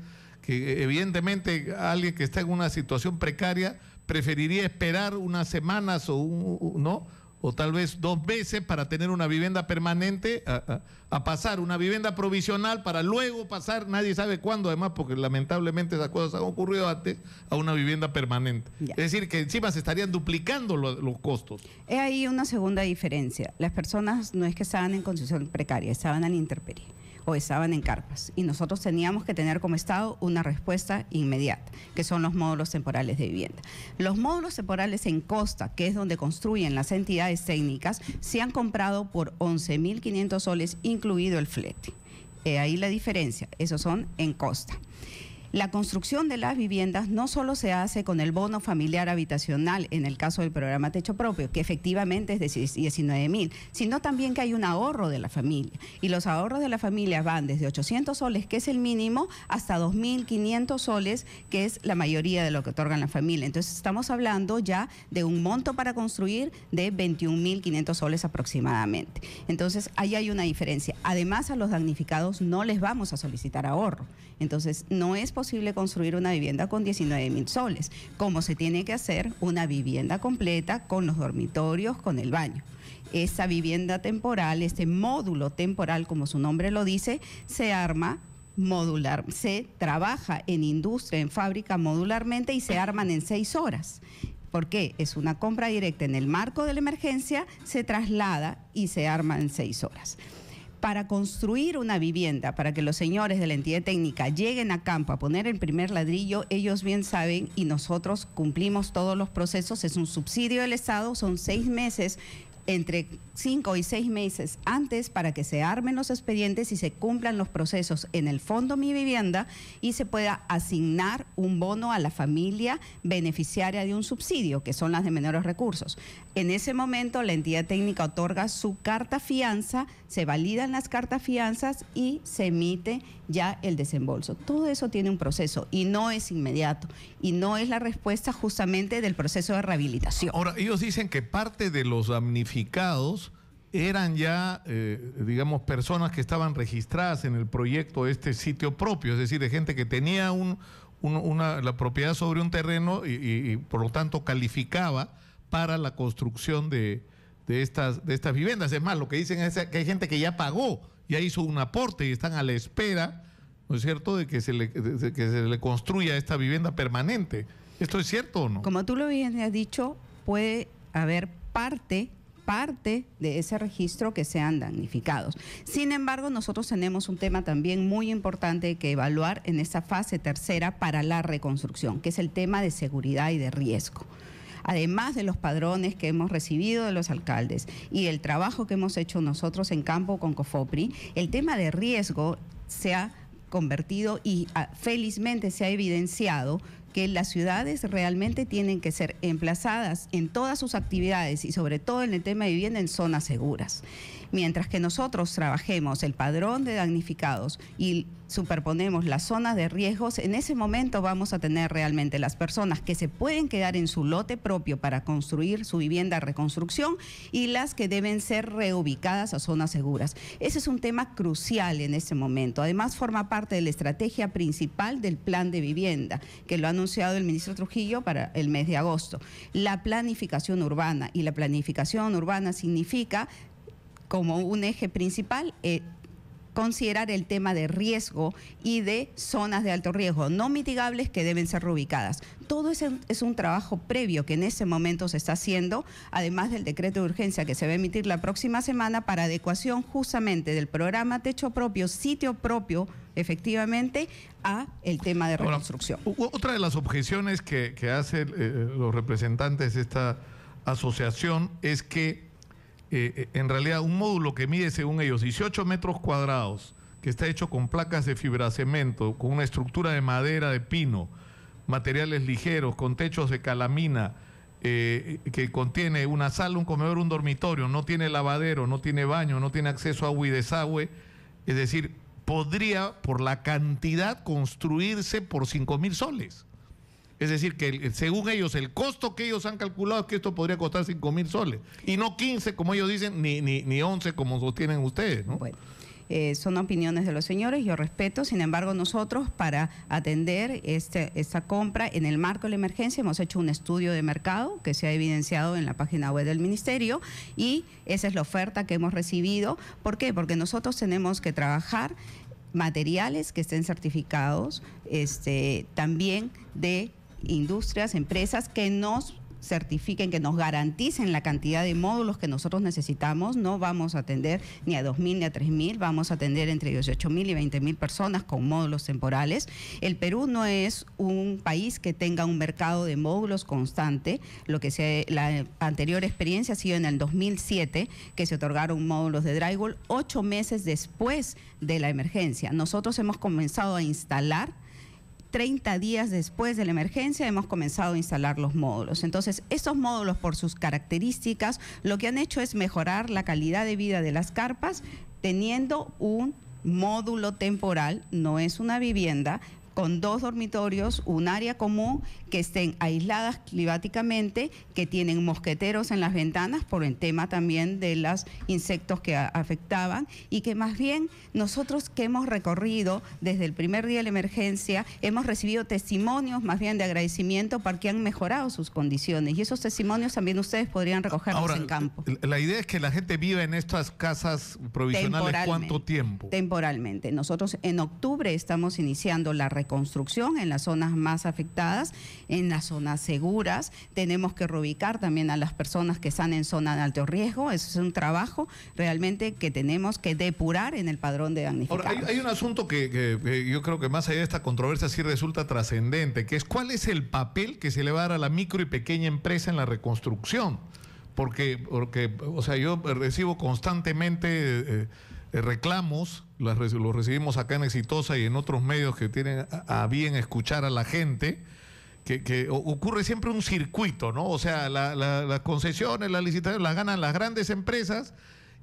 evidentemente alguien que está en una situación precaria preferiría esperar unas semanas o tal vez 2 meses para tener una vivienda permanente a pasar una vivienda provisional para luego pasar, nadie sabe cuándo, además, porque lamentablemente esas cosas han ocurrido antes, a una vivienda permanente. Ya. Es decir, que encima se estarían duplicando los costos. Hay ahí una segunda diferencia. Las personas no es que estaban en condición precaria, estaban en intemperie. o estaban en carpas. Y nosotros teníamos que tener como Estado una respuesta inmediata, que son los módulos temporales de vivienda. Los módulos temporales en costa, que es donde construyen las entidades técnicas, se han comprado por 11.500 soles, incluido el flete. Ahí la diferencia, esos son en costa. La construcción de las viviendas no solo se hace con el bono familiar habitacional, en el caso del programa Techo Propio, que efectivamente es de 19.000, sino también que hay un ahorro de la familia. Y los ahorros de la familia van desde 800 soles, que es el mínimo, hasta 2.500 soles, que es la mayoría de lo que otorgan la familia. Entonces estamos hablando ya de un monto para construir de 21.500 soles aproximadamente. Entonces ahí hay una diferencia. Además, a los damnificados no les vamos a solicitar ahorro. Entonces no es posible construir una vivienda con 19.000 soles, como se tiene que hacer una vivienda completa con los dormitorios, con el baño. Esa vivienda temporal, este módulo temporal, como su nombre lo dice, se arma modular, se trabaja en industria, en fábrica modularmente y se arman en 6 horas. ¿Por qué? Es una compra directa en el marco de la emergencia, se traslada y se arma en 6 horas. Para construir una vivienda, para que los señores de la entidad técnica lleguen a campo a poner el primer ladrillo, ellos bien saben y nosotros cumplimos todos los procesos, es un subsidio del Estado, son 6 meses, entre 5 y 6 meses antes para que se armen los expedientes y se cumplan los procesos en el Fondo Mi Vivienda y se pueda asignar un bono a la familia beneficiaria de un subsidio, que son las de menores recursos. En ese momento la entidad técnica otorga su carta fianza, se validan las cartas fianzas y se emite ya el desembolso. Todo eso tiene un proceso y no es inmediato y no es la respuesta justamente del proceso de rehabilitación. Ahora, ellos dicen que parte de los damnificados eran ya, digamos, personas que estaban registradas en el proyecto este sitio propio, es decir, de gente que tenía la propiedad sobre un terreno y por lo tanto calificaba para la construcción de estas viviendas. Es más, lo que dicen es que hay gente que ya pagó, ya hizo un aporte y están a la espera, ¿no es cierto?, de que se le construya esta vivienda permanente. ¿Esto es cierto o no? Como tú lo bien has dicho, puede haber parte de ese registro que sean damnificados. Sin embargo, nosotros tenemos un tema también muy importante que evaluar en esta fase tercera para la reconstrucción, que es el tema de seguridad y de riesgo. Además de los padrones que hemos recibido de los alcaldes y el trabajo que hemos hecho nosotros en campo con COFOPRI, el tema de riesgo se ha convertido y felizmente se ha evidenciado que las ciudades realmente tienen que ser emplazadas en todas sus actividades y sobre todo en el tema de vivienda en zonas seguras. Mientras que nosotros trabajemos el padrón de damnificados y superponemos las zonas de riesgos, en ese momento vamos a tener realmente las personas que se pueden quedar en su lote propio para construir su vivienda reconstrucción y las que deben ser reubicadas a zonas seguras. Ese es un tema crucial en este momento. Además, forma parte de la estrategia principal del plan de vivienda, que lo ha anunciado el ministro Trujillo para el mes de agosto. La planificación urbana, y la planificación urbana significa como un eje principal considerar el tema de riesgo y de zonas de alto riesgo no mitigables que deben ser reubicadas. Todo ese es un trabajo previo que en este momento se está haciendo, además del decreto de urgencia que se va a emitir la próxima semana para adecuación justamente del programa Techo Propio, sitio propio, efectivamente, a el tema de reconstrucción. Ahora, otra de las objeciones que hacen los representantes de esta asociación es que en realidad un módulo que mide, según ellos, 18 metros cuadrados, que está hecho con placas de fibracemento, con una estructura de madera de pino, materiales ligeros, con techos de calamina, que contiene una sala, un comedor, un dormitorio, no tiene lavadero, no tiene baño, no tiene acceso a agua y desagüe, es decir, podría por la cantidad construirse por 5.000 soles. Es decir, que según ellos, el costo que ellos han calculado es que esto podría costar 5.000 soles. Y no 15, como ellos dicen, ni 11, como sostienen ustedes, ¿no? Bueno, son opiniones de los señores, yo respeto. Sin embargo, nosotros, para atender esta compra, en el marco de la emergencia, hemos hecho un estudio de mercado que se ha evidenciado en la página web del Ministerio y esa es la oferta que hemos recibido. ¿Por qué? Porque nosotros tenemos que trabajar materiales que estén certificados, también de industrias, empresas que nos certifiquen, que nos garanticen la cantidad de módulos que nosotros necesitamos. No vamos a atender ni a 2.000 ni a 3.000, vamos a atender entre 18.000 y 20.000 personas con módulos temporales. El Perú no es un país que tenga un mercado de módulos constante. La anterior experiencia ha sido en el 2007, que se otorgaron módulos de drywall 8 meses después de la emergencia. Nosotros hemos comenzado a instalar 30 días después de la emergencia, hemos comenzado a instalar los módulos. Entonces, estos módulos, por sus características, lo que han hecho es mejorar la calidad de vida de las carpas, teniendo un módulo temporal, no es una vivienda, con 2 dormitorios, un área común, que estén aisladas climáticamente, que tienen mosqueteros en las ventanas por el tema también de los insectos que afectaban, y que más bien nosotros que hemos recorrido desde el primer día de la emergencia, hemos recibido testimonios más bien de agradecimiento porque han mejorado sus condiciones, y esos testimonios también ustedes podrían recogerlos ahora, en campo. La idea es que la gente viva en estas casas provisionales, ¿cuánto tiempo? Temporalmente. Nosotros en octubre estamos iniciando la reconstrucción en las zonas más afectadas, en las zonas seguras. Tenemos que reubicar también a las personas que están en zona de alto riesgo. Eso es un trabajo realmente que tenemos que depurar en el padrón de damnificados. Ahora, hay un asunto que yo creo que más allá de esta controversia sí resulta trascendente, que es cuál es el papel que se le va a dar a la micro y pequeña empresa en la reconstrucción. Porque o sea, yo recibo constantemente reclamos, los recibimos acá en Exitosa y en otros medios que tienen a bien escuchar a la gente, que ocurre siempre un circuito, ¿no? O sea, las concesiones, las licitaciones las ganan las grandes empresas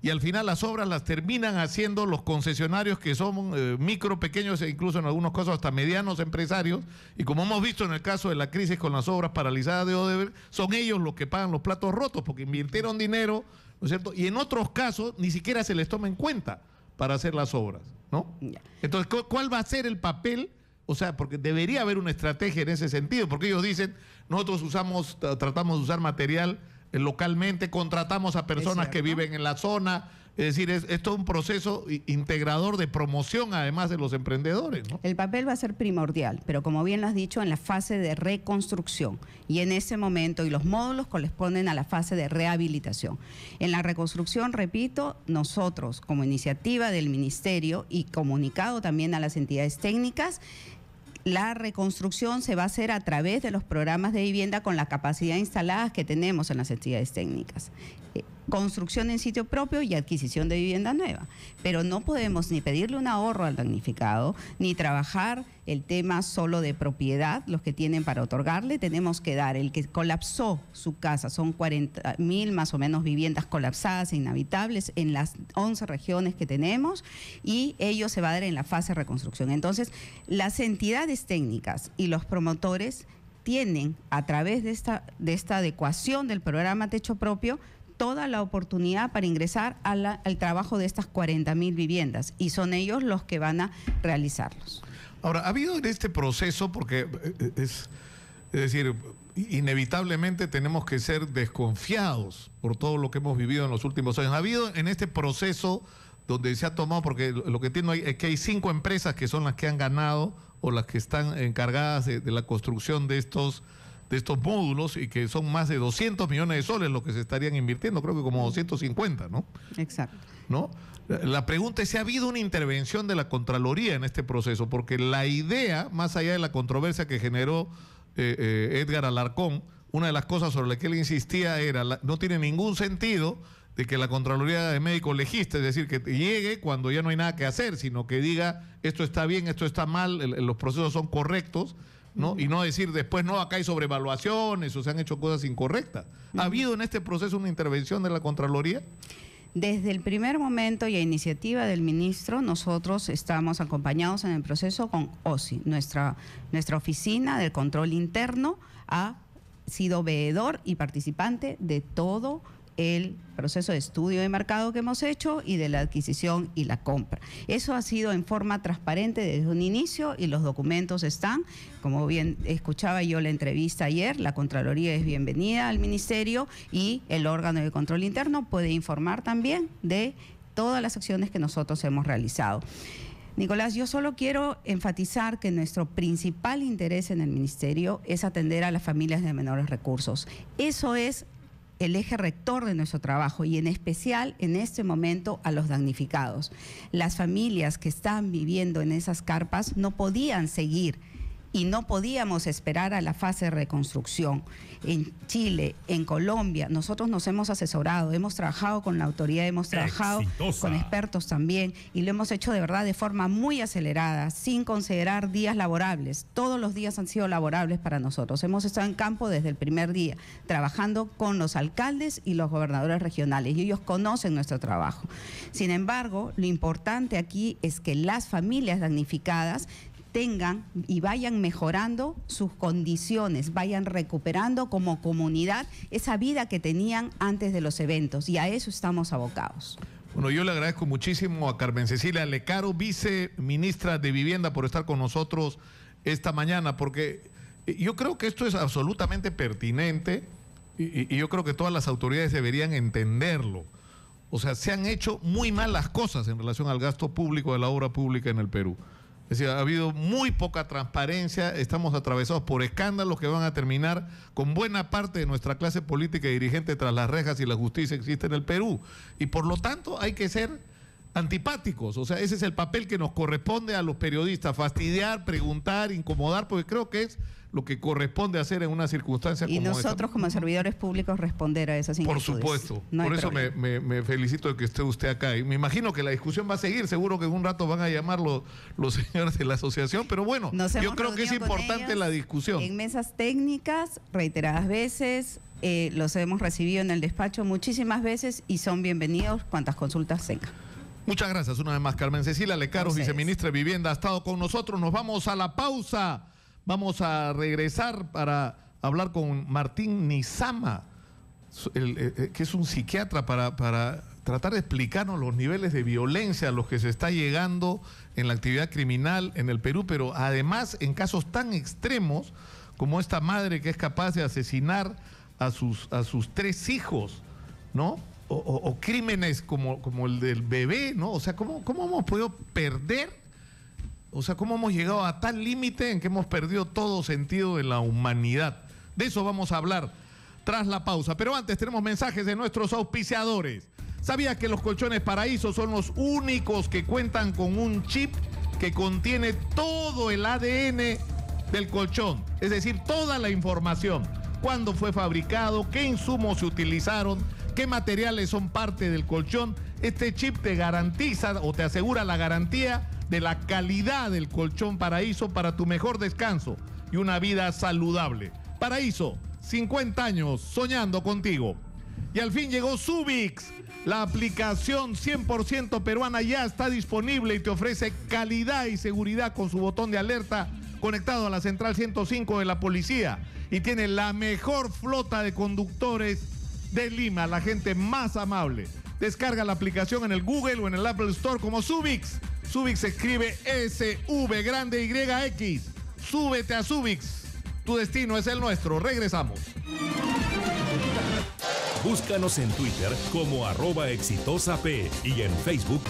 y al final las obras las terminan haciendo los concesionarios que son micro, pequeños e incluso en algunos casos hasta medianos empresarios. Y como hemos visto en el caso de la crisis con las obras paralizadas de Odebrecht, son ellos los que pagan los platos rotos porque invirtieron dinero, ¿no es cierto? Y en otros casos ni siquiera se les toma en cuenta para hacer las obras, ¿no? Entonces, ¿cuál va a ser el papel? O sea, porque debería haber una estrategia en ese sentido, porque ellos dicen, nosotros tratamos de usar material localmente, contratamos a personas que viven en la zona. Es decir, es todo un proceso integrador de promoción, además de los emprendedores, ¿no? El papel va a ser primordial, pero como bien lo has dicho, en la fase de reconstrucción. Y en ese momento, y los módulos corresponden a la fase de rehabilitación. En la reconstrucción, repito, nosotros, como iniciativa del Ministerio y comunicado también a las entidades técnicas, la reconstrucción se va a hacer a través de los programas de vivienda con la capacidad instalada que tenemos en las entidades técnicas. Construcción en sitio propio y adquisición de vivienda nueva. Pero no podemos ni pedirle un ahorro al damnificado, ni trabajar el tema solo de propiedad, los que tienen para otorgarle. Tenemos que dar el que colapsó su casa, son 40.000 más o menos viviendas colapsadas e inhabitables en las 11 regiones que tenemos, y ello se va a dar en la fase de reconstrucción. Entonces, las entidades técnicas y los promotores tienen, a través de esta adecuación del programa Techo Propio, toda la oportunidad para ingresar al trabajo de estas 40.000 viviendas, y son ellos los que van a realizarlos. Ahora, ha habido en este proceso, porque es decir, inevitablemente tenemos que ser desconfiados por todo lo que hemos vivido en los últimos años. Ha habido en este proceso donde se ha tomado, porque lo que entiendo es que hay 5 empresas que son las que han ganado o las que están encargadas de la construcción de estos módulos, y que son más de 200 millones de soles lo que se estarían invirtiendo, creo que como 250, ¿no? Exacto. ¿No? La pregunta es si ha habido una intervención de la Contraloría en este proceso, porque la idea, más allá de la controversia que generó Edgar Alarcón, una de las cosas sobre las que él insistía era, no tiene ningún sentido de que la Contraloría de Médico legiste, es decir, que llegue cuando ya no hay nada que hacer, sino que diga, esto está bien, esto está mal, los procesos son correctos, ¿no? Y no decir después, no, acá hay sobrevaluaciones o se han hecho cosas incorrectas. ¿Ha habido en este proceso una intervención de la Contraloría? Desde el primer momento y a iniciativa del ministro, nosotros estamos acompañados en el proceso con OSI. Nuestra oficina de control interno ha sido veedor y participante de todo el proceso de estudio de mercado que hemos hecho y de la adquisición y la compra. Eso ha sido en forma transparente desde un inicio, y los documentos están. Como bien escuchaba yo la entrevista ayer, la Contraloría es bienvenida al Ministerio, y el órgano de control interno puede informar también de todas las acciones que nosotros hemos realizado. Nicolás, yo solo quiero enfatizar que nuestro principal interés en el Ministerio es atender a las familias de menores recursos. Eso es el eje rector de nuestro trabajo y en especial en este momento a los damnificados. Las familias que están viviendo en esas carpas no podían seguir y no podíamos esperar a la fase de reconstrucción. En Chile, en Colombia, nosotros nos hemos asesorado, hemos trabajado con la autoridad, hemos trabajado con expertos también y lo hemos hecho de verdad de forma muy acelerada, sin considerar días laborables. Todos los días han sido laborables para nosotros. Hemos estado en campo desde el primer día, trabajando con los alcaldes y los gobernadores regionales y ellos conocen nuestro trabajo. Sin embargo, lo importante aquí es que las familias damnificadas tengan y vayan mejorando sus condiciones, vayan recuperando como comunidad esa vida que tenían antes de los eventos y a eso estamos abocados. Bueno, yo le agradezco muchísimo a Carmen Cecilia Lecaro, viceministra de Vivienda, por estar con nosotros esta mañana, porque yo creo que esto es absolutamente pertinente y yo creo que todas las autoridades deberían entenderlo. O sea, se han hecho muy mal las cosas en relación al gasto público de la obra pública en el Perú. Es decir, ha habido muy poca transparencia, estamos atravesados por escándalos que van a terminar con buena parte de nuestra clase política y dirigente tras las rejas y la justicia existe en el Perú. Y por lo tanto hay que ser antipáticos, o sea, ese es el papel que nos corresponde a los periodistas, fastidiar, preguntar, incomodar, porque creo que es lo que corresponde hacer en una circunstancia como esta. Y nosotros como servidores públicos responder a esas inquietudes. Por supuesto, no por eso problema. me felicito de que esté usted acá. Y me imagino que la discusión va a seguir, seguro que en un rato van a llamar los señores de la asociación, pero bueno, yo creo que es importante la discusión. En mesas técnicas, reiteradas veces, los hemos recibido en el despacho muchísimas veces y son bienvenidos cuantas consultas tengan. Muchas gracias una vez más, Carmen Cecilia Lecaro, viceministra de Vivienda, ha estado con nosotros. Nos vamos a la pausa. Vamos a regresar para hablar con Martín Nizama, que es un psiquiatra, para tratar de explicarnos los niveles de violencia a los que se está llegando en la actividad criminal en el Perú, pero además en casos tan extremos como esta madre que es capaz de asesinar a sus 3 hijos, ¿no? O crímenes como el del bebé, ¿no? O sea, ¿cómo hemos podido perder? O sea, ¿cómo hemos llegado a tal límite en que hemos perdido todo sentido de la humanidad? De eso vamos a hablar tras la pausa. Pero antes tenemos mensajes de nuestros auspiciadores. ¿Sabías que los colchones Paraíso son los únicos que cuentan con un chip que contiene todo el ADN del colchón? Es decir, toda la información. Cuándo fue fabricado, qué insumos se utilizaron, qué materiales son parte del colchón. Este chip te garantiza o te asegura la garantía de la calidad del colchón Paraíso para tu mejor descanso y una vida saludable. Paraíso, 50 años soñando contigo. Y al fin llegó Subix, la aplicación 100% peruana ya está disponible y te ofrece calidad y seguridad con su botón de alerta conectado a la central 105 de la policía y tiene la mejor flota de conductores de Lima, la gente más amable. Descarga la aplicación en el Google o en el Apple Store como Subix. Subix se escribe SV grande YX. Súbete a Subix. Tu destino es el nuestro. Regresamos. Búscanos en Twitter como @exitosap y en Facebook.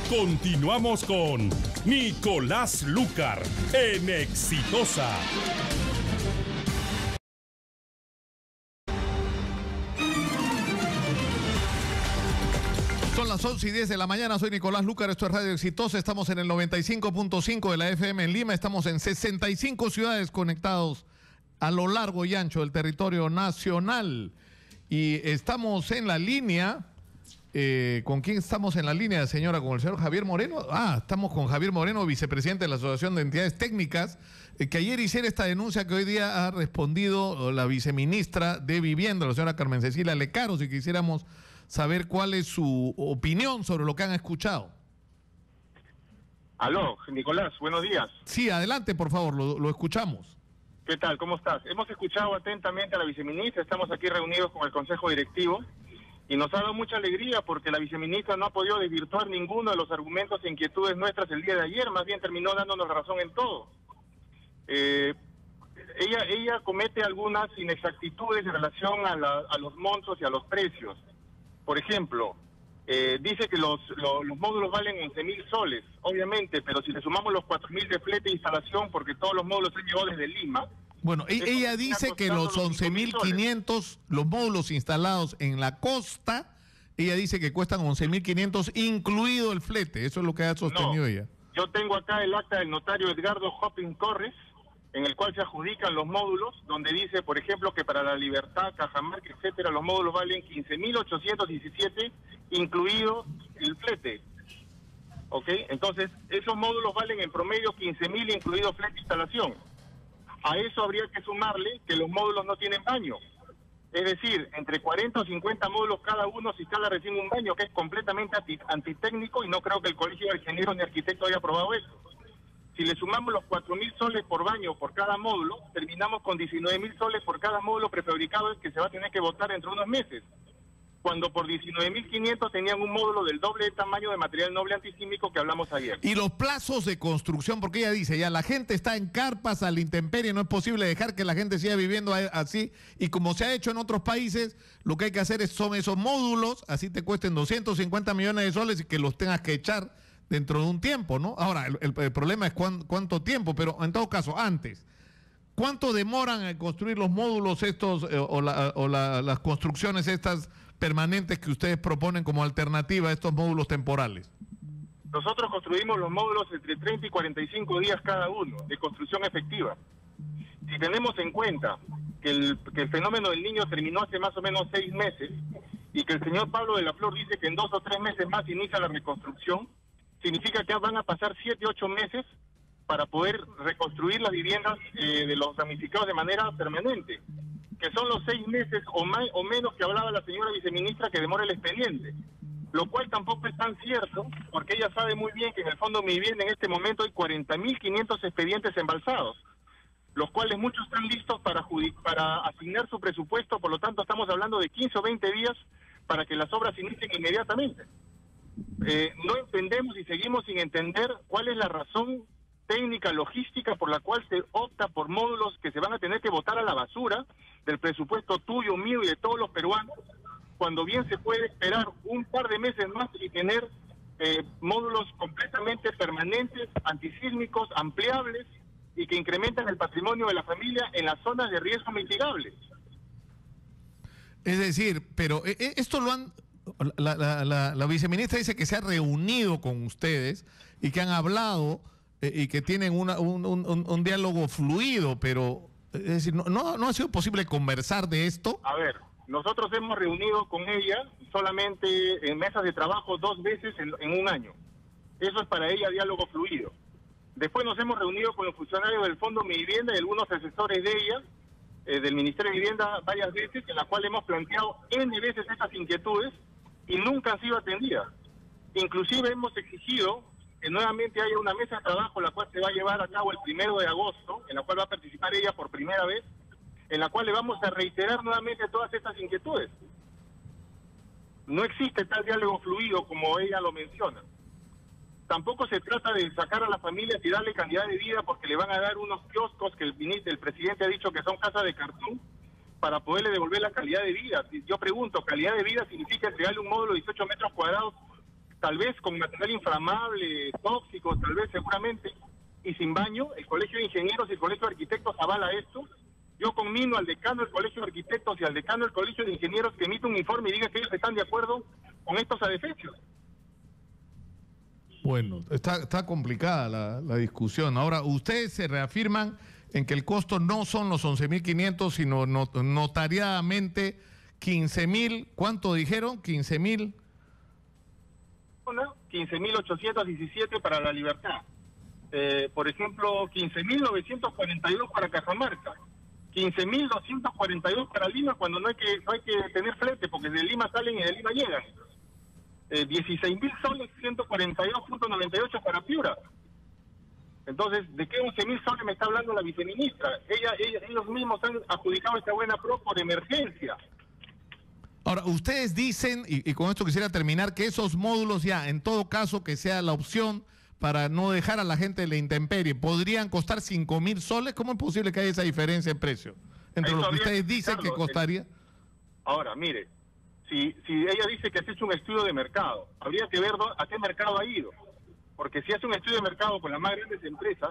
Continuamos con Nicolás Lucar en Exitosa. Son las 11:10 de la mañana, soy Nicolás Lucar, esto es Radio Exitosa, estamos en el 95.5 de la FM en Lima, estamos en 65 ciudades conectados a lo largo y ancho del territorio nacional y estamos en la línea, ¿con quién estamos en la línea, señora? ¿Con el señor Javier Moreno? Estamos con Javier Moreno, vicepresidente de la Asociación de Entidades Técnicas, que ayer hiciera esta denuncia que hoy día ha respondido la viceministra de Vivienda, la señora Carmen Cecilia Lecaro, si quisiéramos saber cuál es su opinión sobre lo que han escuchado. Aló, Nicolás, buenos días. Sí, adelante, por favor, lo escuchamos. ¿Qué tal? ¿Cómo estás? Hemos escuchado atentamente a la viceministra, estamos aquí reunidos con el Consejo Directivo y nos ha dado mucha alegría porque la viceministra no ha podido desvirtuar ninguno de los argumentos e inquietudes nuestras el día de ayer, más bien terminó dándonos razón en todo. ella comete algunas inexactitudes en relación a los montos y a los precios. Por ejemplo, dice que los módulos valen 11.000 soles, obviamente, pero si le sumamos los 4.000 de flete e instalación, porque todos los módulos se llevó desde Lima. Bueno, ella dice que los 11.500, los módulos instalados en la costa, ella dice que cuestan 11.500, incluido el flete. Eso es lo que ha sostenido ella. Yo tengo acá el acta del notario Edgardo Hopin Corres, en el cual se adjudican los módulos, donde dice, por ejemplo, que para La Libertad, Cajamarca, etcétera, los módulos valen 15.817, incluido el flete. ¿Ok? Entonces, esos módulos valen en promedio 15.000, incluido flete e instalación. A eso habría que sumarle que los módulos no tienen baño. Es decir, entre 40 o 50 módulos cada uno se instala recién un baño, que es completamente antitécnico, y no creo que el Colegio de Ingenieros ni Arquitectos haya aprobado eso. Si le sumamos los 4.000 soles por baño por cada módulo, terminamos con 19.000 soles por cada módulo prefabricado que se va a tener que botar dentro de unos meses. Cuando por 19.500 tenían un módulo del doble de tamaño de material noble antisísmico que hablamos ayer. Y los plazos de construcción, porque ella dice, ya la gente está en carpas a la intemperie, no es posible dejar que la gente siga viviendo así, y como se ha hecho en otros países, lo que hay que hacer son esos módulos, así te cuesten 250 millones de soles y que los tengas que echar dentro de un tiempo, ¿no? Ahora, el problema es cuánto tiempo, pero en todo caso, antes, ¿cuánto demoran en construir los módulos estos las construcciones estas permanentes que ustedes proponen como alternativa a estos módulos temporales? Nosotros construimos los módulos entre 30 y 45 días cada uno de construcción efectiva. Si tenemos en cuenta que el fenómeno del Niño terminó hace más o menos 6 meses y que el señor Pablo de la Flor dice que en 2 o 3 meses más inicia la reconstrucción, significa que van a pasar 7 o 8 meses para poder reconstruir las viviendas de los damnificados de manera permanente, que son los 6 meses o menos que hablaba la señora viceministra que demora el expediente, lo cual tampoco es tan cierto, porque ella sabe muy bien que en el Fondo Mi Vivienda en este momento hay 40.500 expedientes embalsados, los cuales muchos están listos para asignar su presupuesto, por lo tanto estamos hablando de 15 o 20 días para que las obras inicien inmediatamente. No entendemos y seguimos sin entender cuál es la razón técnica, logística por la cual se opta por módulos que se van a tener que botar a la basura del presupuesto tuyo, mío y de todos los peruanos, cuando bien se puede esperar un par de meses más y tener módulos completamente permanentes, antisísmicos, ampliables y que incrementan el patrimonio de la familia en las zonas de riesgo mitigables. Es decir, pero esto lo han... La viceministra dice que se ha reunido con ustedes y que han hablado y que tienen un diálogo fluido, pero es decir, no ha sido posible conversar de esto. A ver, nosotros hemos reunido con ella solamente en mesas de trabajo 2 veces en un año. Eso es para ella diálogo fluido. Después nos hemos reunido con los funcionarios del Fondo Mi Vivienda y algunos asesores de ella, del Ministerio de Vivienda, varias veces, en la cual hemos planteado N veces estas inquietudes y nunca han sido atendidas. Inclusive hemos exigido que nuevamente haya una mesa de trabajo, la cual se va a llevar a cabo el 1 de agosto, en la cual va a participar ella por primera vez, en la cual le vamos a reiterar nuevamente todas estas inquietudes. No existe tal diálogo fluido como ella lo menciona. Tampoco se trata de sacar a las familias y darle calidad de vida porque le van a dar unos kioscos que el presidente ha dicho que son casas de cartón para poderle devolver la calidad de vida. Yo pregunto, ¿calidad de vida significa entregarle un módulo de 18 metros cuadrados, tal vez con material inflamable, tóxico, tal vez seguramente, y sin baño? El Colegio de Ingenieros y el Colegio de Arquitectos avala esto. Yo conmino al decano del Colegio de Arquitectos y al decano del Colegio de Ingenieros que emita un informe y diga que ellos están de acuerdo con estos adefesios. Bueno, está complicada la discusión. Ahora, ustedes se reafirman en que el costo no son los 11.500, sino notariadamente 15.000, ¿cuánto dijeron? 15.000. 15.817 para La Libertad. Por ejemplo, 15.942 para Cajamarca. 15.242 para Lima, cuando no hay que tener flete, porque de Lima salen y de Lima llegan. 16.000 soles, 142.98 para Piura. Entonces, ¿de qué 11.000 soles me está hablando la viceministra? Ellos mismos han adjudicado esta buena pro por emergencia. Ahora, ustedes dicen, y con esto quisiera terminar, que esos módulos ya, en todo caso, que sea la opción para no dejar a la gente de la intemperie, podrían costar 5.000 soles. ¿Cómo es posible que haya esa diferencia en precio entre lo que ustedes dicen que costaría? Ahora, mire, si ella dice que has hecho un estudio de mercado, habría que ver a qué mercado ha ido. Porque si hace un estudio de mercado con las más grandes empresas,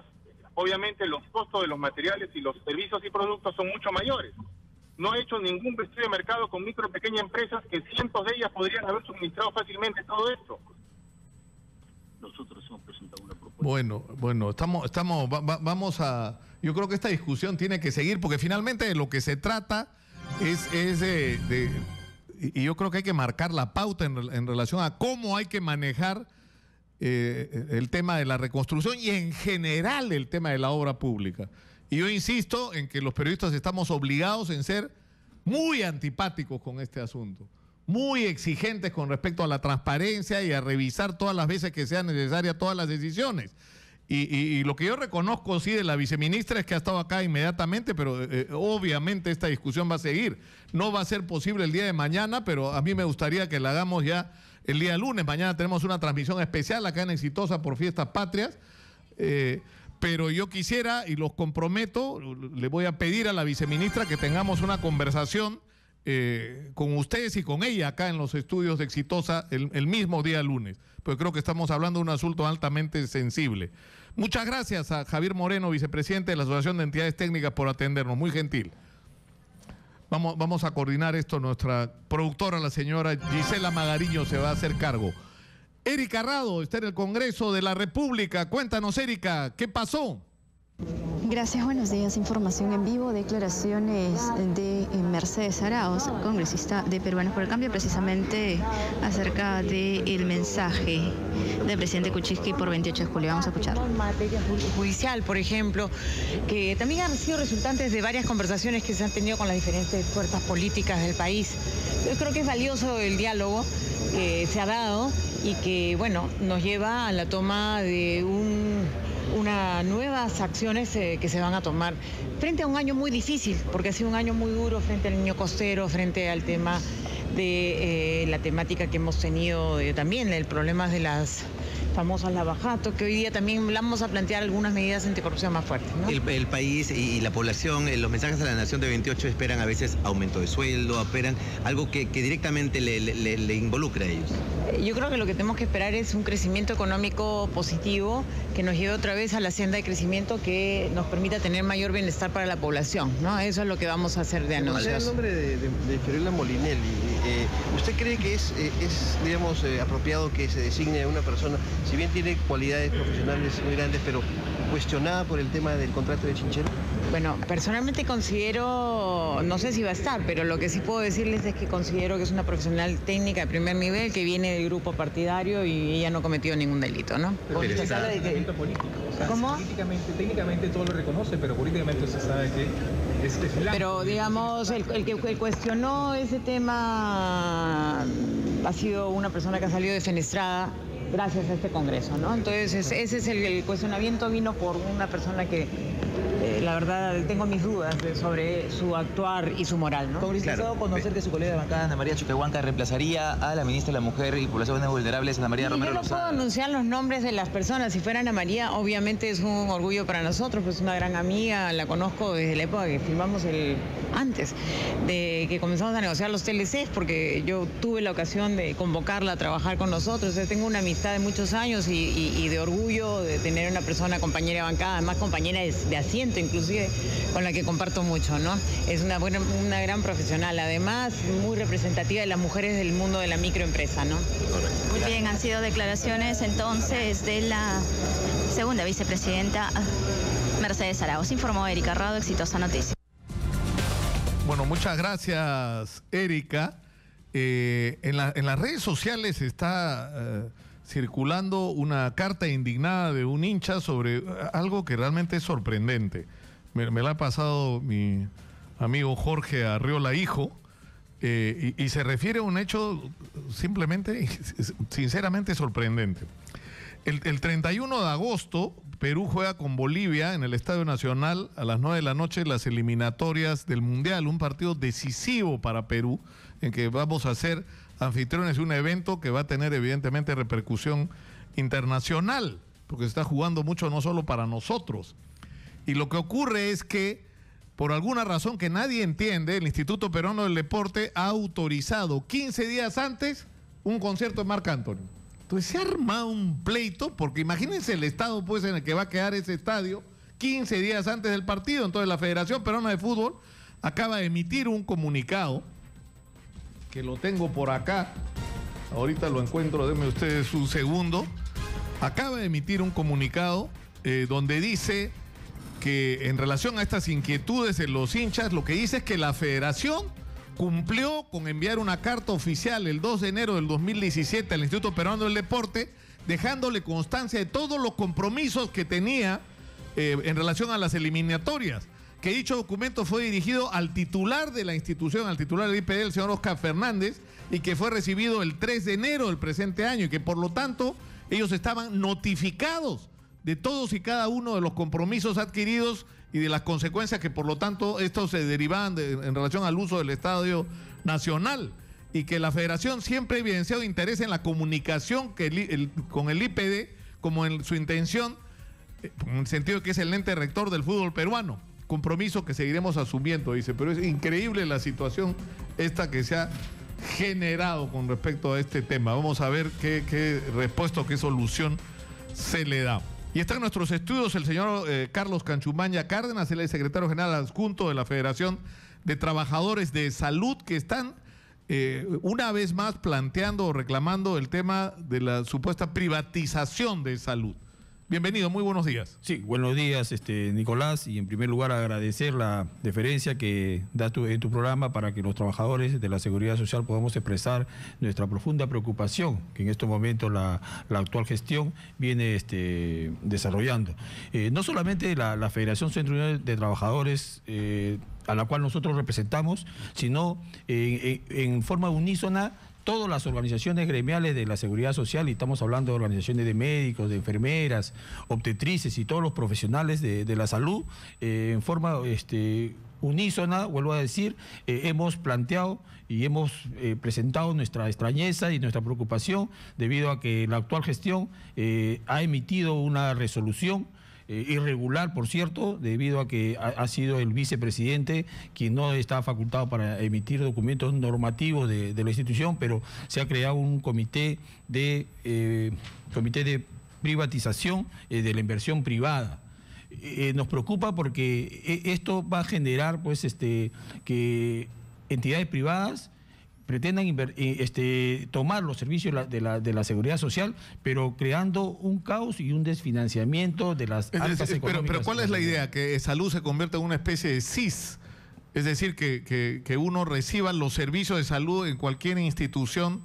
obviamente los costos de los materiales y los servicios y productos son mucho mayores. No ha hecho ningún estudio de mercado con micro y pequeñas empresas que cientos de ellas podrían haber suministrado fácilmente todo esto. Nosotros hemos presentado una propuesta. Bueno, vamos a... Yo creo que esta discusión tiene que seguir porque finalmente de lo que se trata es y yo creo que hay que marcar la pauta en relación a cómo hay que manejar el tema de la reconstrucción y en general el tema de la obra pública. Y yo insisto en que los periodistas estamos obligados en ser muy antipáticos con este asunto, muy exigentes con respecto a la transparencia y a revisar todas las veces que sean necesarias todas las decisiones. Y lo que yo reconozco sí de la viceministra es que ha estado acá inmediatamente, pero obviamente esta discusión va a seguir. No va a ser posible el día de mañana, pero a mí me gustaría que la hagamos ya el día lunes. Mañana tenemos una transmisión especial acá en Exitosa por Fiestas Patrias. Pero yo quisiera, y los comprometo, le voy a pedir a la viceministra que tengamos una conversación con ustedes y con ella acá en los estudios de Exitosa el mismo día lunes, porque creo que estamos hablando de un asunto altamente sensible. Muchas gracias a Javier Moreno, vicepresidente de la Asociación de Entidades Técnicas, por atendernos, muy gentil. Vamos a coordinar esto, nuestra productora, la señora Gisela Magariño, se va a hacer cargo. Erika Rado está en el Congreso de la República. Cuéntanos, Erika, ¿qué pasó? Gracias, buenos días. Información en vivo, declaraciones de Mercedes Arauz, congresista de Peruanos por el Cambio, precisamente acerca del mensaje del presidente Kuczynski por 28 de julio. Vamos a escuchar. En materia judicial, por ejemplo, que también han sido resultantes de varias conversaciones que se han tenido con las diferentes fuerzas políticas del país. Yo creo que es valioso el diálogo que se ha dado y que, bueno, nos lleva a la toma de unas nuevas acciones que se van a tomar frente a un año muy difícil, porque ha sido un año muy duro frente al niño costero, frente al tema de la temática que hemos tenido también, el problema de las famosas lavajato, que hoy día también vamos a plantear algunas medidas anticorrupción más fuertes, ¿no? El país y la población, los mensajes a la nación de 28 esperan a veces aumento de sueldo, esperan algo que directamente le involucra a ellos. Yo creo que lo que tenemos que esperar es un crecimiento económico positivo que nos lleve otra vez a la senda de crecimiento que nos permita tener mayor bienestar para la población, ¿no? Eso es lo que vamos a hacer de anuncios. En nombre de Fiorella Molinelli, ¿usted cree que es digamos, apropiado que se designe a una persona, si bien tiene cualidades profesionales muy grandes, pero cuestionada por el tema del contrato de Chinchero? Bueno, personalmente considero, no sé si va a estar, pero lo que sí puedo decirles es que considero que es una profesional técnica de primer nivel que viene del grupo partidario y ella no ha cometido ningún delito, ¿no? Porque se habla de entrenamiento político. O sea, ¿cómo? Técnicamente todo lo reconoce, pero políticamente se sabe que es blanco. Pero digamos, el que cuestionó ese tema ha sido una persona que ha salido defenestrada gracias a este Congreso, ¿no? Entonces ese es el cuestionamiento, vino por una persona que la verdad tengo mis dudas sobre su actuar y su moral, ¿no? Congresista, Claro. conocer que su colega de bancada, Ana María Choquehuanca, reemplazaría a la ministra de la Mujer y Poblaciones Vulnerables, Ana María Romero Yo no puedo Lozada. anunciar los nombres de las personas. Si fuera Ana María, obviamente es un orgullo para nosotros, pues es una gran amiga, la conozco desde la época que firmamos antes de que comenzamos a negociar los TLCs, porque yo tuve la ocasión de convocarla a trabajar con nosotros. Yo tengo una amistad de muchos años y de orgullo de tener una persona compañera de bancada, además compañera de asiento inclusive, con la que comparto mucho, ¿no? Es una gran profesional, además muy representativa de las mujeres del mundo de la microempresa, ¿no? Muy bien, han sido declaraciones entonces de la segunda vicepresidenta Mercedes Arauz. Informó Erika Rado, Exitosa Noticias. Bueno, muchas gracias, Erika. En las redes sociales está circulando una carta indignada de un hincha sobre algo que realmente es sorprendente. Me la ha pasado mi amigo Jorge Arriola, hijo, y se refiere a un hecho simplemente, sinceramente sorprendente. El 31 de agosto, Perú juega con Bolivia en el Estadio Nacional a las 9 de la noche las eliminatorias del Mundial, un partido decisivo para Perú, en que vamos a ser anfitriones de un evento que va a tener evidentemente repercusión internacional. porque se está jugando mucho no solo para nosotros. Y lo que ocurre es que, por alguna razón que nadie entiende, el Instituto Peruano del Deporte ha autorizado 15 días antes un concierto de Marc Anthony. Entonces se arma un pleito, porque imagínense el estado pues en el que va a quedar ese estadio 15 días antes del partido. Entonces la Federación Peruana de Fútbol acaba de emitir un comunicado, que lo tengo por acá, ahorita lo encuentro, denme ustedes un segundo. Acaba de emitir un comunicado donde dice que en relación a estas inquietudes de los hinchas, lo que dice es que la Federación cumplió con enviar una carta oficial el 2 de enero del 2017 al Instituto Peruano del Deporte, dejándole constancia de todos los compromisos que tenía en relación a las eliminatorias, que dicho documento fue dirigido al titular de la institución, al titular del IPD, el señor Oscar Fernández, y que fue recibido el 3 de enero del presente año, y que por lo tanto ellos estaban notificados de todos y cada uno de los compromisos adquiridos y de las consecuencias que por lo tanto estos se derivaban en relación al uso del Estadio Nacional, y que la Federación siempre ha evidenciado interés en la comunicación con el IPD, como en su intención, en el sentido de que es el ente rector del fútbol peruano, compromiso que seguiremos asumiendo, dice. Pero es increíble la situación esta que se ha generado con respecto a este tema. Vamos a ver qué respuesta o qué solución se le da. Y está en nuestros estudios el señor Carlos Canchumaña Cárdenas, él es secretario general adjunto de la Federación de Trabajadores de Salud, que están una vez más planteando o reclamando el tema de la supuesta privatización de salud. Bienvenido, muy buenos días. Sí, buenos días, Nicolás, y en primer lugar agradecer la deferencia que das en tu programa para que los trabajadores de la Seguridad Social podamos expresar nuestra profunda preocupación que en estos momentos la actual gestión viene desarrollando. No solamente la Federación Centrounión de Trabajadores, a la cual nosotros representamos, sino en forma unísona todas las organizaciones gremiales de la seguridad social, y estamos hablando de organizaciones de médicos, de enfermeras, obstetrices y todos los profesionales de la salud, en forma unísona, vuelvo a decir, hemos planteado y hemos presentado nuestra extrañeza y nuestra preocupación debido a que la actual gestión ha emitido una resolución irregular, por cierto, debido a que ha sido el vicepresidente quien no está facultado para emitir documentos normativos de la institución, pero se ha creado un comité de privatización de la inversión privada. Nos preocupa porque esto va a generar pues que entidades privadas pretendan tomar los servicios de la seguridad social, pero creando un caos y un desfinanciamiento de las arcas económicas. Pero ¿cuál es la idea? Que salud se convierta en una especie de CIS, es decir, que uno reciba los servicios de salud en cualquier institución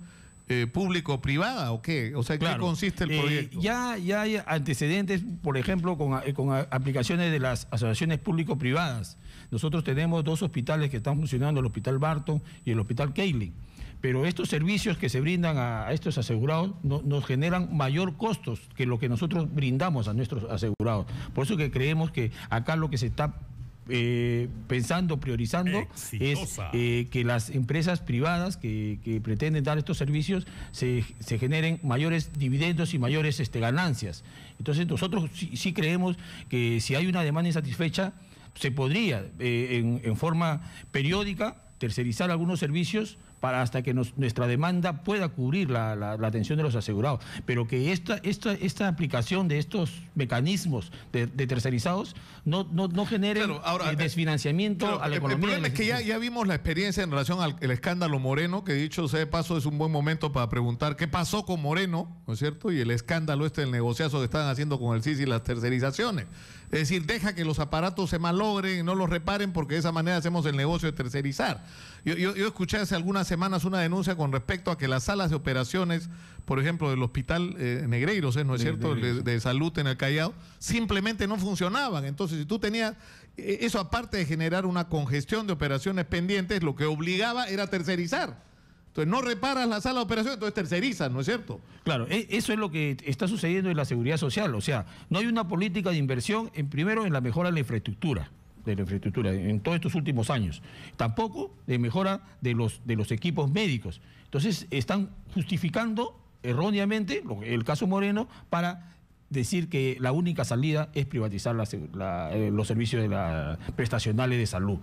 público o privada, ¿o qué? O sea, ¿en qué consiste el proyecto? Ya hay antecedentes, por ejemplo, con aplicaciones de las asociaciones público-privadas. Nosotros tenemos 2 hospitales que están funcionando, el Hospital Barton y el Hospital Keiling. Pero estos servicios que se brindan a estos asegurados nos generan mayor costos que lo que nosotros brindamos a nuestros asegurados. Por eso que creemos que acá lo que se está pensando, priorizando, Exitosa. Es que las empresas privadas que pretenden dar estos servicios se generen mayores dividendos y mayores ganancias. Entonces nosotros sí creemos que si hay una demanda insatisfecha, se podría en forma periódica tercerizar algunos servicios para hasta que nuestra demanda pueda cubrir la atención de los asegurados. Pero que esta aplicación de estos mecanismos de tercerizados no genere desfinanciamiento a la economía. El problema es que ya vimos la experiencia en relación al escándalo Moreno, que dicho sea de paso es un buen momento para preguntar qué pasó con Moreno, ¿no es cierto? Y el escándalo del negociazo que están haciendo con el CIS y las tercerizaciones. Es decir, deja que los aparatos se malogren y no los reparen, porque de esa manera hacemos el negocio de tercerizar. Yo escuché hace algunas semanas una denuncia con respecto a que las salas de operaciones, por ejemplo, del Hospital Negreiros, ¿no es cierto?, de salud en el Callao, simplemente no funcionaban. Entonces, si tú tenías eso, aparte de generar una congestión de operaciones pendientes, lo que obligaba era tercerizar. Entonces, no reparas la sala de operaciones, entonces tercerizas, ¿no es cierto? Claro, eso es lo que está sucediendo en la seguridad social. O sea, no hay una política de inversión, primero, en la mejora de la infraestructura en todos estos últimos años. Tampoco de mejora de los equipos médicos. Entonces, están justificando erróneamente el caso Moreno para decir que la única salida es privatizar los servicios prestacionales de salud.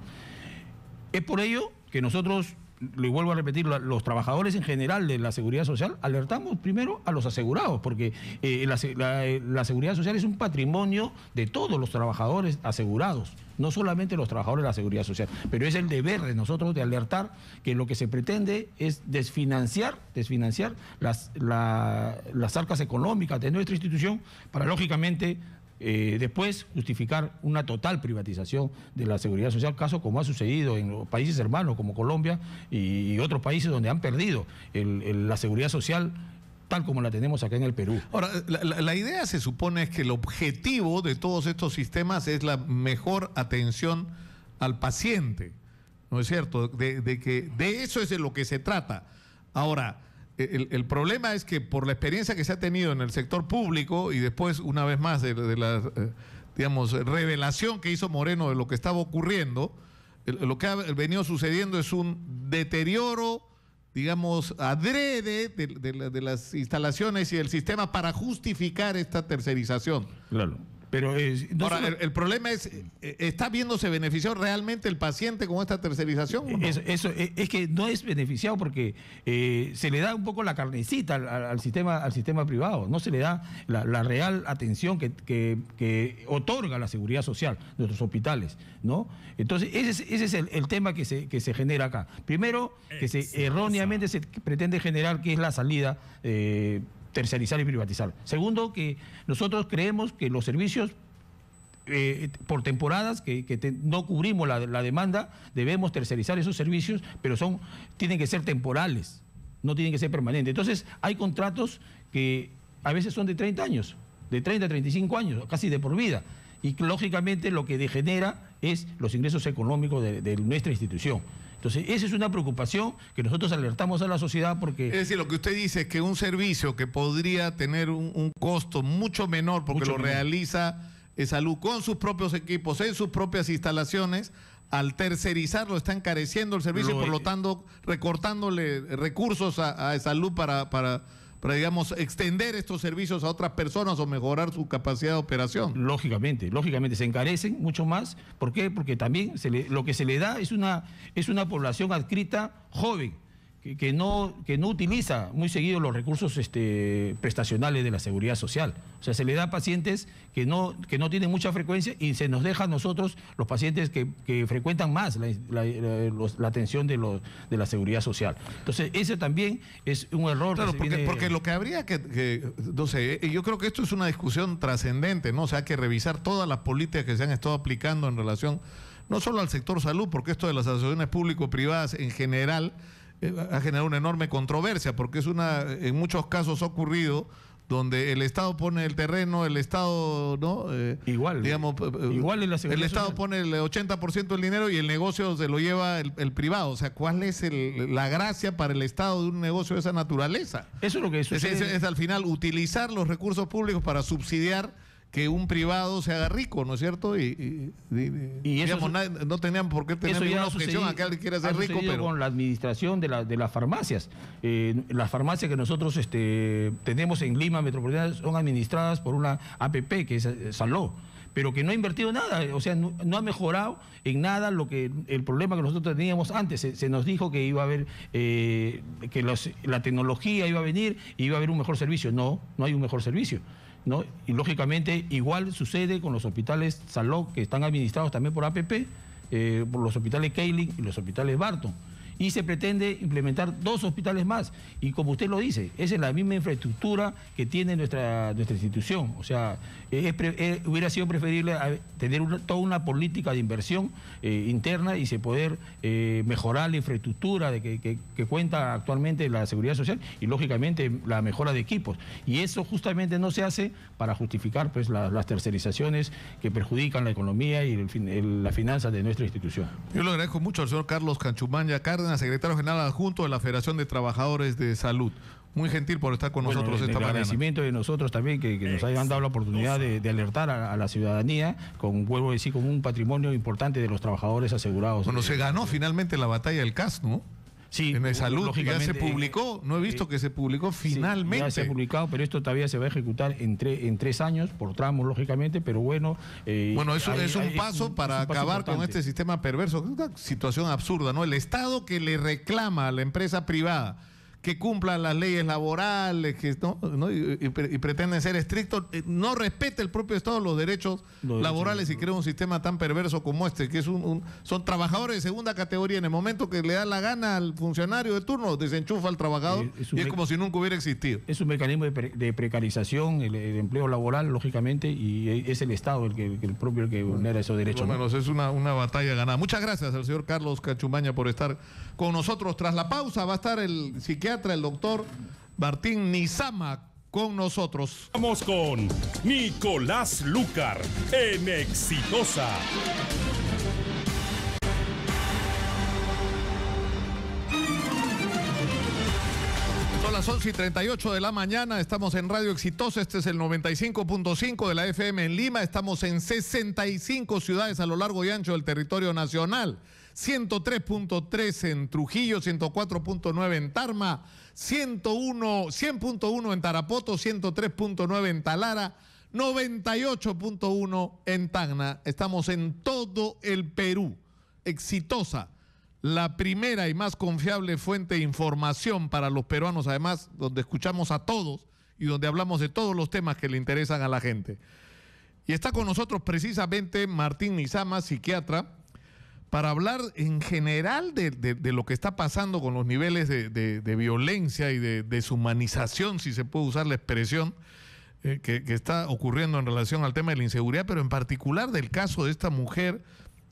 Es por ello que nosotros, lo vuelvo a repetir, los trabajadores en general de la seguridad social, alertamos primero a los asegurados, porque la seguridad social es un patrimonio de todos los trabajadores asegurados, no solamente los trabajadores de la seguridad social, pero es el deber de nosotros de alertar que lo que se pretende es desfinanciar las arcas económicas de nuestra institución para, lógicamente, después justificar una total privatización de la seguridad social, caso como ha sucedido en los países hermanos como Colombia y otros países donde han perdido la seguridad social tal como la tenemos acá en el Perú. Ahora, la idea se supone es que el objetivo de todos estos sistemas es la mejor atención al paciente, ¿no es cierto? De eso es de lo que se trata. Ahora, el problema es que por la experiencia que se ha tenido en el sector público y después, una vez más, de la digamos, revelación que hizo Moreno de lo que estaba ocurriendo, lo que ha venido sucediendo es un deterioro, digamos, adrede de las instalaciones y del sistema para justificar esta tercerización. Claro. Pero ahora, el problema es, ¿está viéndose beneficiado realmente el paciente con esta tercerización? ¿O no? Eso es que no es beneficiado porque se le da un poco la carnecita al sistema privado, no se le da la real atención que otorga la seguridad social, nuestros hospitales, ¿no? Entonces, ese es el tema que se genera acá. Primero, que erróneamente se pretende generar que es la salida tercerizar y privatizar. Segundo, que nosotros creemos que los servicios por temporadas, que no cubrimos la demanda, debemos tercerizar esos servicios, pero tienen que ser temporales, no tienen que ser permanentes. Entonces, hay contratos que a veces son de 30 años, de 30 a 35 años, casi de por vida. Y lógicamente lo que degenera es los ingresos económicos de nuestra institución. Entonces, esa es una preocupación que nosotros alertamos a la sociedad porque... Es decir, lo que usted dice es que un servicio que podría tener un costo mucho menor porque lo realiza Salud con sus propios equipos, en sus propias instalaciones, al tercerizarlo está encareciendo el servicio y por lo tanto recortándole recursos a Salud para digamos, extender estos servicios a otras personas o mejorar su capacidad de operación. Lógicamente, se encarecen mucho más. ¿Por qué? Porque también lo que se le da es una población adscrita joven, que no utiliza muy seguido los recursos prestacionales de la seguridad social. O sea, se le da a pacientes que no tienen mucha frecuencia y se nos deja a nosotros los pacientes que frecuentan más la atención de la seguridad social. Entonces, ese también es un error. Claro, porque lo que habría no sé, yo creo que esto es una discusión trascendente, ¿no? O sea, hay que revisar todas las políticas que se han estado aplicando en relación, no solo al sector salud, porque esto de las asociaciones público-privadas en general ha generado una enorme controversia, porque en muchos casos ha ocurrido donde el Estado pone el terreno, el Estado, ¿no? Igual en la el Estado pone el 80% del dinero y el negocio se lo lleva el privado. O sea, ¿cuál es la gracia para el Estado de un negocio de esa naturaleza? Eso es lo que sucede. Es al final utilizar los recursos públicos para subsidiar que un privado se haga rico, ¿no es cierto? Y digamos, no tenían por qué tener ninguna objeción a que alguien quiera ser rico, pero con la administración de las farmacias. Las farmacias que nosotros tenemos en Lima Metropolitana son administradas por una APP que es Saló, pero que no ha invertido nada, o sea, no ha mejorado en nada el problema que nosotros teníamos antes. Se nos dijo que iba a haber, la tecnología iba a venir y iba a haber un mejor servicio. No hay un mejor servicio, ¿no? Y lógicamente igual sucede con los hospitales Saló, que están administrados también por APP, por los hospitales Keilig y los hospitales Barton. Y se pretende implementar 2 hospitales más. Y como usted lo dice, esa es la misma infraestructura que tiene nuestra institución. O sea, hubiera sido preferible tener toda una política de inversión interna y se poder mejorar la infraestructura que cuenta actualmente la seguridad social y, lógicamente, la mejora de equipos. Y eso justamente no se hace para justificar pues las tercerizaciones que perjudican la economía y las finanzas de nuestra institución. Yo le agradezco mucho al señor Carlos Canchumanya Cárdenas, secretario general adjunto de la Federación de Trabajadores de Salud. Muy gentil por estar con nosotros esta mañana. El agradecimiento de nosotros también que nos hayan dado la oportunidad de alertar a la ciudadanía, vuelvo a decir, con un patrimonio importante de los trabajadores asegurados. Bueno, se ganó finalmente la batalla del CAS, ¿no? Sí, en el salud ya se lógicamente, publicó, no he visto que se publicó finalmente. Sí, ya se ha publicado, pero esto todavía se va a ejecutar en 3 años, por tramos, lógicamente, pero bueno... bueno, eso es un paso para acabar con este sistema perverso. Es una situación absurda, ¿no? El Estado que le reclama a la empresa privada que cumplan las leyes laborales, que y pretenden ser estrictos, no respeta el propio Estado los derechos laborales y crea un sistema tan perverso como este, que es son trabajadores de segunda categoría. En el momento que le da la gana al funcionario de turno, desenchufa al trabajador y es como si nunca hubiera existido. Es un mecanismo de precarización, el empleo laboral, lógicamente, y es el Estado el que vulnera esos derechos. Por lo menos es una batalla ganada. Muchas gracias al señor Carlos Cachumaña por estar con nosotros. Tras la pausa va a estar el psiquiatra, el doctor Martín Nizama, con nosotros. Vamos con Nicolás Lucar en Exitosa. Son las 11:38 de la mañana, estamos en Radio Exitosa, este es el 95.5 de la FM en Lima, estamos en 65 ciudades a lo largo y ancho del territorio nacional. 103.3 en Trujillo, 104.9 en Tarma, 100.1 en Tarapoto, 103.9 en Talara, 98.1 en Tacna. Estamos en todo el Perú. Exitosa, la primera y más confiable fuente de información para los peruanos, además, donde escuchamos a todos y donde hablamos de todos los temas que le interesan a la gente. Y está con nosotros precisamente Martín Nizama, psiquiatra, para hablar en general de lo que está pasando con los niveles de violencia y de deshumanización, si se puede usar la expresión, que está ocurriendo en relación al tema de la inseguridad, pero en particular del caso de esta mujer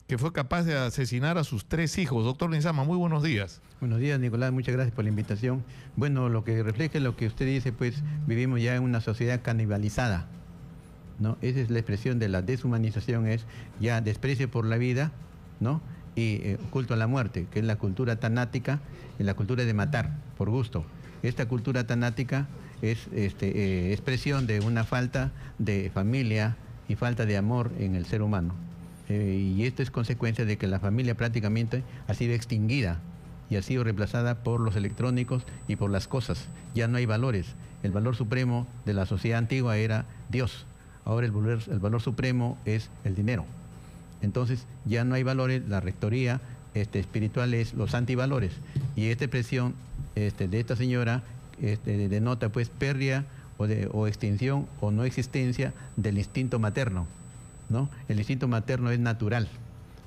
que fue capaz de asesinar a sus 3 hijos. Doctor Nizama, muy buenos días. Buenos días, Nicolás, muchas gracias por la invitación. Bueno, lo que refleja lo que usted dice, pues vivimos ya en una sociedad canibalizada, ¿no? Esa es la expresión de la deshumanización, es ya desprecio por la vida, ¿no? Y culto a la muerte, que es la cultura tanática, y la cultura de matar por gusto. Esta cultura tanática es expresión de una falta de familia y falta de amor en el ser humano. Y esto es consecuencia de que la familia prácticamente ha sido extinguida y ha sido reemplazada por los electrónicos y por las cosas. Ya no hay valores. El valor supremo de la sociedad antigua era Dios. Ahora el valor supremo es el dinero. Entonces ya no hay valores, la rectoría espiritual es los antivalores. Y esta expresión de esta señora denota pues pérdida o extinción o no existencia del instinto materno, ¿no? El instinto materno es natural.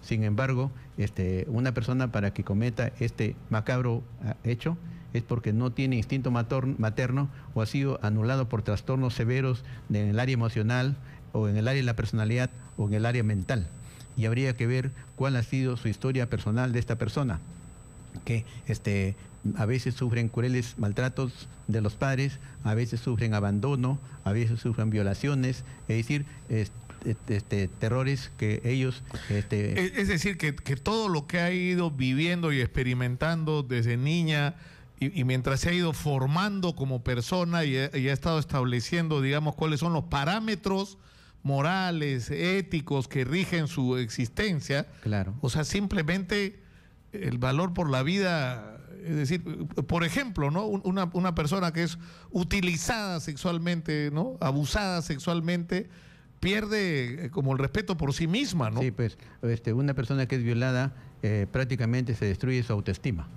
Sin embargo, una persona para que cometa este macabro hecho es porque no tiene instinto materno o ha sido anulado por trastornos severos en el área emocional o en el área de la personalidad o en el área mental. Y habría que ver cuál ha sido su historia personal de esta persona, que a veces sufren crueles maltratos de los padres, a veces sufren abandono, a veces sufren violaciones, es decir, terrores que ellos... Es decir, que todo lo que ha ido viviendo y experimentando desde niña y mientras se ha ido formando como persona y ha estado estableciendo, digamos, cuáles son los parámetros morales, éticos que rigen su existencia. Claro. O sea, simplemente el valor por la vida, es decir, por ejemplo, ¿no? Una persona que es utilizada sexualmente, ¿no? Abusada sexualmente, pierde como el respeto por sí misma, ¿no? Sí, pues una persona que es violada prácticamente se destruye su autoestima,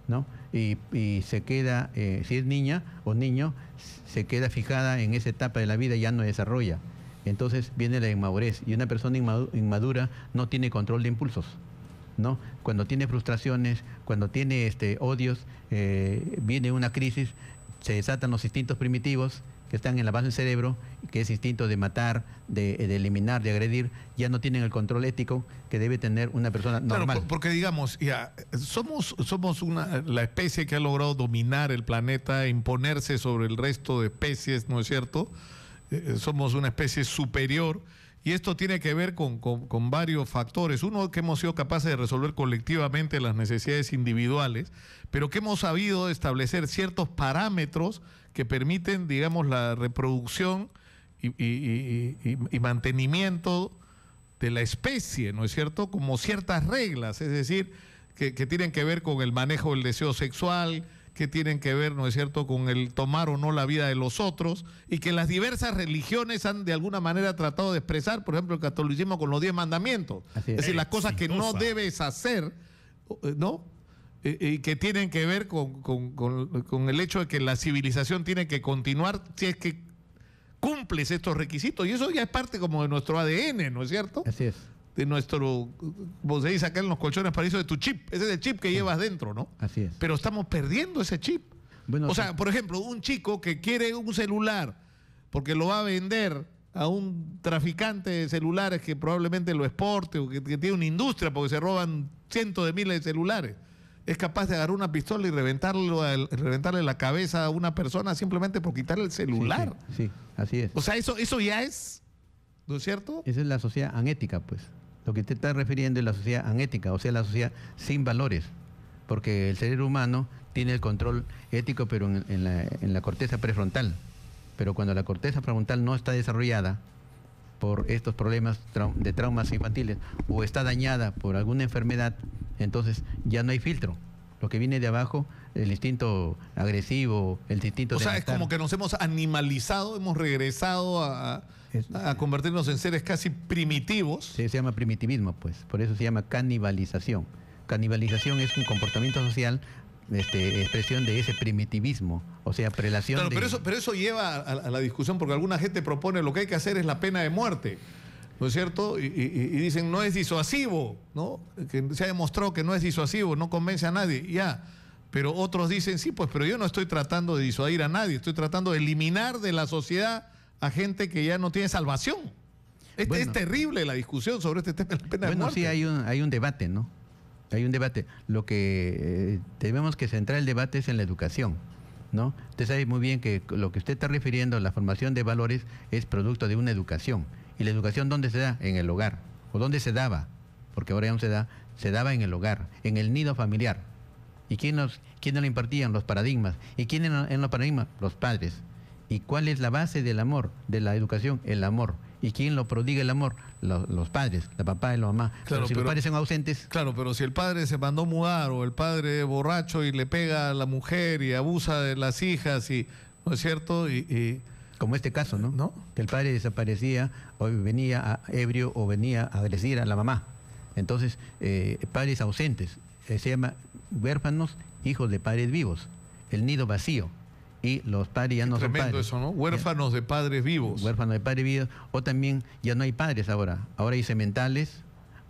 ¿no? Y se queda, si es niña o niño, se queda fijada en esa etapa de la vida y ya no desarrolla. Entonces viene la inmadurez y una persona inmadura no tiene control de impulsos, ¿no? Cuando tiene frustraciones, cuando tiene odios, viene una crisis, se desatan los instintos primitivos que están en la base del cerebro, que es instinto de matar, de eliminar, de agredir, ya no tienen el control ético que debe tener una persona normal. Claro, porque digamos, ya somos la especie que ha logrado dominar el planeta, imponerse sobre el resto de especies, ¿no es cierto? Somos una especie superior y esto tiene que ver con varios factores. Uno, que hemos sido capaces de resolver colectivamente las necesidades individuales, pero que hemos sabido establecer ciertos parámetros que permiten, digamos, la reproducción y mantenimiento de la especie, ¿no es cierto? Como ciertas reglas, es decir, que tienen que ver con el manejo del deseo sexual, que tienen que ver, ¿no es cierto?, con el tomar o no la vida de los otros, y que las diversas religiones han de alguna manera tratado de expresar, por ejemplo, el catolicismo con los 10 mandamientos. Es decir, las cosas que no debes hacer, ¿no? Y que tienen que ver con el hecho de que la civilización tiene que continuar si es que cumples estos requisitos. Y eso ya es parte como de nuestro ADN, ¿no es cierto? Así es. De nuestro, vos dice acá en los colchones paraíso, de tu chip. Ese es el chip que llevas dentro, ¿no? Así es. Pero estamos perdiendo ese chip. Bueno, o sea, por ejemplo, un chico que quiere un celular porque lo va a vender a un traficante de celulares que probablemente lo exporte o que tiene una industria porque se roban cientos de miles de celulares, es capaz de agarrar una pistola y reventarle la cabeza a una persona simplemente por quitarle el celular. Sí, así es. O sea, eso ya es, ¿no es cierto? Esa es la sociedad anética, pues. Lo que te está refiriendo es la sociedad anética, o sea, la sociedad sin valores, porque el cerebro humano tiene el control ético, pero en la corteza prefrontal. Pero cuando la corteza prefrontal no está desarrollada por estos problemas de traumas infantiles o está dañada por alguna enfermedad, entonces ya no hay filtro. Lo que viene de abajo, el instinto agresivo, el instinto de matar. matar. Es como que nos hemos animalizado, hemos regresado a convertirnos en seres casi primitivos. Se llama primitivismo, pues. Por eso se llama canibalización. Canibalización es un comportamiento social, expresión de ese primitivismo, o sea, prelación. Claro, pero eso lleva a la discusión, porque alguna gente propone lo que hay que hacer es la pena de muerte, ¿no es cierto? Y dicen, no es disuasivo, ¿no? Que se ha demostrado que no es disuasivo, no convence a nadie, ya. Pero otros dicen, sí, pues, pero yo no estoy tratando de disuadir a nadie, estoy tratando de eliminar de la sociedad a gente que ya no tiene salvación. Es terrible la discusión sobre este tema de la pena de muerte. Sí, hay un debate, ¿no? Hay un debate. Lo que tenemos que centrar el debate es en la educación, ¿no? Usted sabe muy bien que lo que usted está refiriendo, la formación de valores, es producto de una educación. ¿Y la educación dónde se da? En el hogar. ¿O dónde se daba? Porque ahora ya no se da. Se daba en el hogar, en el nido familiar. ¿Y quién nos lo impartían? Los paradigmas. ¿Y quién en los paradigmas? Los padres. ¿Y cuál es la base del amor, de la educación? El amor. ¿Y quién lo prodiga el amor? Los padres, la papá y la mamá. Claro, pero si los padres son ausentes... Claro, pero si el padre se mandó mudar o el padre es borracho y le pega a la mujer y abusa de las hijas, ¿no es cierto? Como este caso, ¿no? Que el padre desaparecía o venía ebrio o venía a agredir a la mamá. Entonces, padres ausentes. Se llama huérfanos, hijos de padres vivos. El nido vacío. Y los padres ya no son padres. Tremendo eso, ¿no? Huérfanos de padres vivos. Huérfanos de padres vivos. O también ya no hay padres ahora. Ahora hay sementales,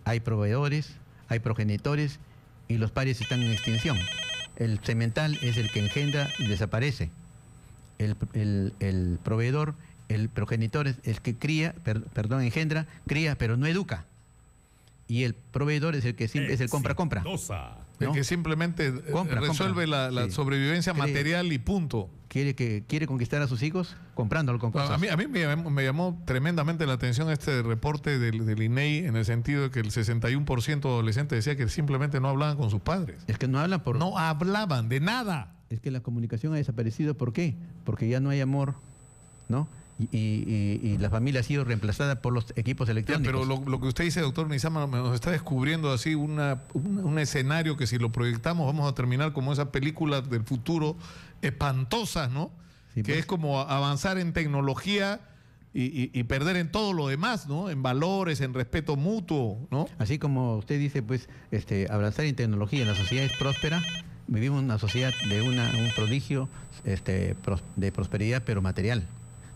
hay proveedores, hay progenitores y los padres están en extinción. El semental es el que engendra y desaparece. El proveedor, el progenitor es el que engendra, cría, pero no educa. Y el proveedor es el que es el compra. El que simplemente resuelve la sobrevivencia material y punto. ¿Quiere conquistar a sus hijos? Comprándolo con cosas. A mí me llamó tremendamente la atención este reporte del INEI, en el sentido de que el 61% de adolescentes decía que simplemente no hablaban con sus padres. Es que no hablan no hablaban de nada. Es que la comunicación ha desaparecido. ¿Por qué? Porque ya no hay amor, ¿no? Y la familia ha sido reemplazada por los equipos electrónicos. Pero lo que usted dice, doctor Nizama, nos está descubriendo así un escenario que si lo proyectamos vamos a terminar como esas películas del futuro espantosas, ¿no? Sí, que es como avanzar en tecnología y perder en todo lo demás, ¿no? En valores, en respeto mutuo, ¿no? Así como usted dice, pues, avanzar en tecnología, la sociedad es próspera. Vivimos en una sociedad de un prodigio de prosperidad, pero material,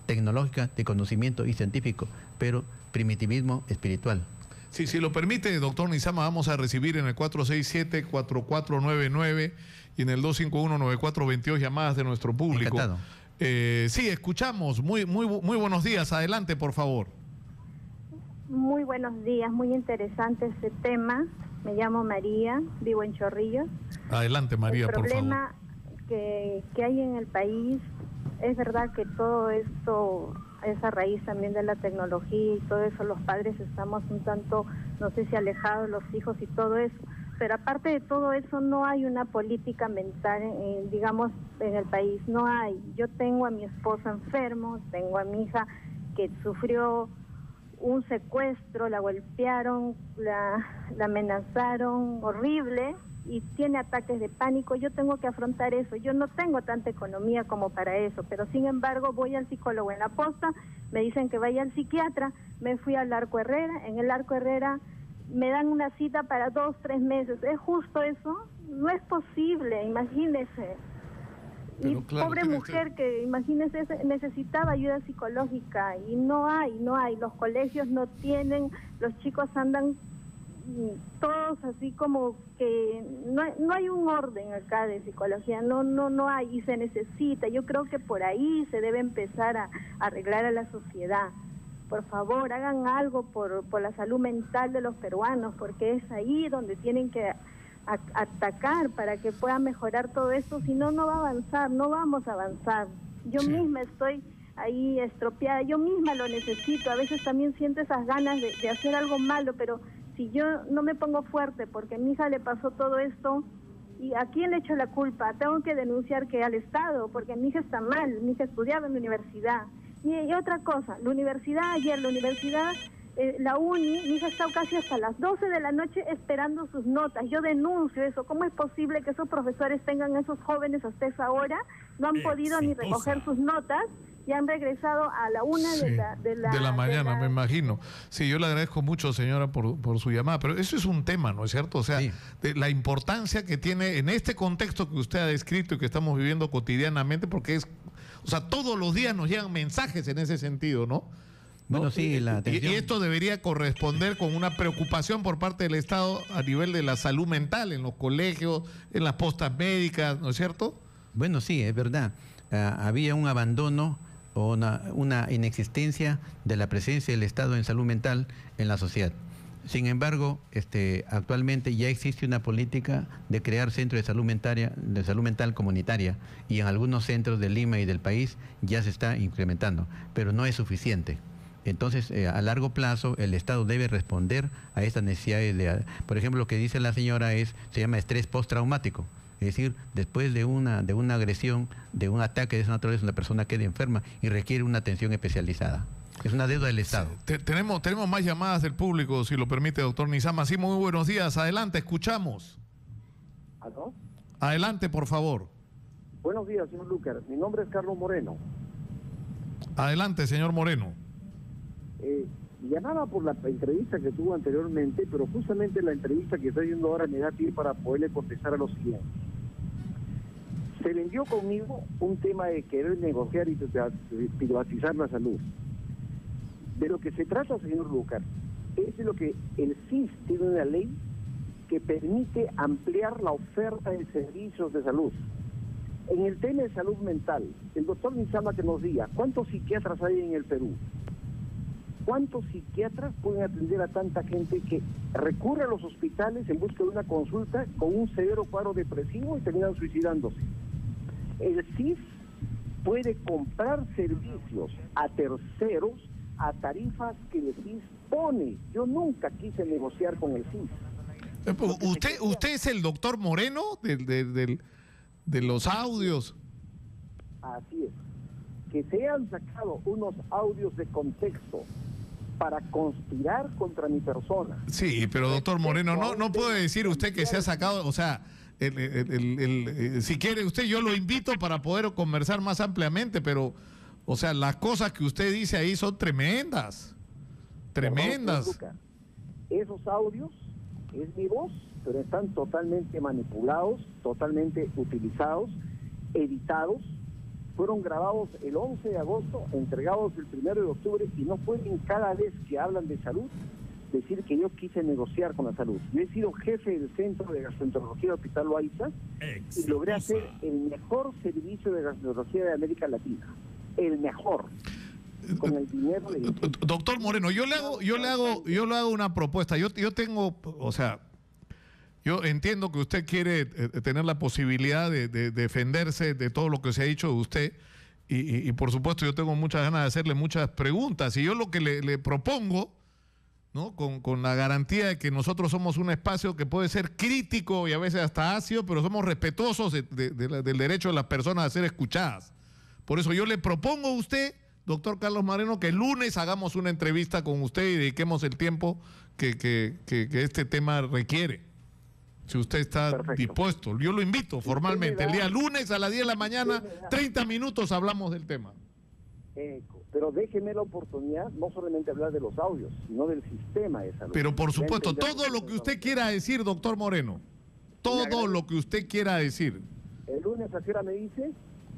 tecnológica, de conocimiento y científico, pero primitivismo espiritual. Sí, si lo permite, doctor Nizama, vamos a recibir en el 467-4499 y en el 251-9422 llamadas de nuestro público. Encantado. Sí, escuchamos. Muy buenos días. Adelante, por favor. Muy buenos días. Muy interesante este tema. Me llamo María, vivo en Chorrillos. Adelante, María, por favor. El problema que hay en el país, es verdad que todo esto es a raíz también de la tecnología y todo eso. Los padres estamos un tanto, no sé si alejados, los hijos y todo eso. Pero aparte de todo eso, no hay una política mental, digamos, en el país. No hay. Yo tengo a mi esposo enfermo, tengo a mi hija que sufrió un secuestro, la golpearon, la amenazaron, horrible, y tiene ataques de pánico, yo tengo que afrontar eso. Yo no tengo tanta economía como para eso, pero sin embargo voy al psicólogo en la posta, me dicen que vaya al psiquiatra, me fui al Arco Herrera, en el Arco Herrera me dan una cita para 2, 3 meses. ¿Es justo eso? No es posible, imagínese. Y claro, pobre mujer que, imagínese, necesitaba ayuda psicológica y no hay. Los colegios no tienen, los chicos andan todos así como que no hay un orden acá de psicología, no hay y se necesita. Yo creo que por ahí se debe empezar a arreglar a la sociedad. Por favor, hagan algo por la salud mental de los peruanos, porque es ahí donde tienen que atacar para que pueda mejorar todo esto, si no, no va a avanzar, no vamos a avanzar. Yo misma estoy ahí estropeada, yo misma lo necesito, a veces también siento esas ganas de hacer algo malo, pero si yo no me pongo fuerte porque a mi hija le pasó todo esto, ¿y a quién le echo la culpa? Tengo que denunciar que al Estado, porque mi hija está mal, mi hija estudiaba en la universidad. Y otra cosa, la universidad, la uni, mi hija está casi hasta las 12 de la noche esperando sus notas. Yo denuncio eso. ¿Cómo es posible que esos profesores tengan a esos jóvenes hasta esa hora? No han podido ni recoger sus notas y han regresado a la 1 de la mañana, me imagino. Sí, yo le agradezco mucho, señora, por su llamada, pero eso es un tema, ¿no es cierto? O sea, de la importancia que tiene en este contexto que usted ha descrito y que estamos viviendo cotidianamente, porque es, o sea, todos los días nos llegan mensajes en ese sentido, ¿no? Bueno, sí, la atención. Y esto debería corresponder con una preocupación por parte del Estado a nivel de la salud mental en los colegios, en las postas médicas, ¿no es cierto? Bueno, sí, es verdad. Había un abandono o una inexistencia de la presencia del Estado en salud mental en la sociedad. Sin embargo, actualmente ya existe una política de crear centros de salud mental comunitaria, y en algunos centros de Lima y del país ya se está incrementando, pero no es suficiente. Entonces, a largo plazo, el Estado debe responder a estas necesidades. Por ejemplo, lo que dice la señora se llama estrés postraumático. Es decir, después de una agresión, de un ataque de esa naturaleza, una persona queda enferma y requiere una atención especializada. Es una deuda del Estado. Tenemos más llamadas del público, si lo permite, doctor Nizama. Sí, muy buenos días. Adelante, escuchamos. ¿Aló? Adelante, por favor. Buenos días, señor Lucar. Mi nombre es Carlos Moreno. Adelante, señor Moreno. Llamaba por la entrevista que tuvo anteriormente, pero justamente la entrevista que está haciendo ahora me da pie para poderle contestar a lo siguiente. Se vendió conmigo un tema de querer negociar y privatizar la salud. De lo que se trata, señor Lucar, es de lo que el CIS tiene una ley que permite ampliar la oferta de servicios de salud. En el tema de salud mental, el doctor Nizama que nos diga, ¿cuántos psiquiatras hay en el Perú? ¿Cuántos psiquiatras pueden atender a tanta gente que recurre a los hospitales en busca de una consulta con un severo cuadro depresivo y terminan suicidándose? El CIS puede comprar servicios a terceros a tarifas que el CIS pone. Yo nunca quise negociar con el CIS. ¿Usted es el doctor Moreno de los audios? Así es. Que se han sacado unos audios de contexto para conspirar contra mi persona. Sí, pero doctor Moreno, no puede decir usted que se ha sacado, o sea, si quiere usted, yo lo invito para poder conversar más ampliamente, pero, o sea, las cosas que usted dice ahí son tremendas, tremendas. Esos audios es mi voz, pero están totalmente manipulados, totalmente utilizados, editados. Fueron grabados el 11 de agosto, entregados el 1 de octubre, y no pueden cada vez que hablan de salud decir que yo quise negociar con la salud. Yo he sido jefe del Centro de Gastroenterología del Hospital Loaiza y logré hacer el mejor servicio de gastroenterología de América Latina. El mejor. Con el dinero de... Doctor Moreno, yo le hago una propuesta. Yo tengo, o sea, yo entiendo que usted quiere tener la posibilidad de defenderse de todo lo que se ha dicho de usted y por supuesto yo tengo muchas ganas de hacerle muchas preguntas, y yo lo que le propongo, ¿no? Con la garantía de que nosotros somos un espacio que puede ser crítico y a veces hasta ácido, pero somos respetuosos del derecho de las personas a ser escuchadas. Por eso yo le propongo a usted, doctor Carlos Moreno, que el lunes hagamos una entrevista con usted y dediquemos el tiempo que este tema requiere. Si usted está dispuesto, yo lo invito formalmente. El día lunes a las 10 de la mañana, 30 minutos hablamos del tema. Pero déjeme la oportunidad no solamente hablar de los audios, sino del sistema de salud. Pero por supuesto, todo lo que usted quiera decir, doctor Moreno, todo lo que usted quiera decir. ¿El lunes a qué hora me dice?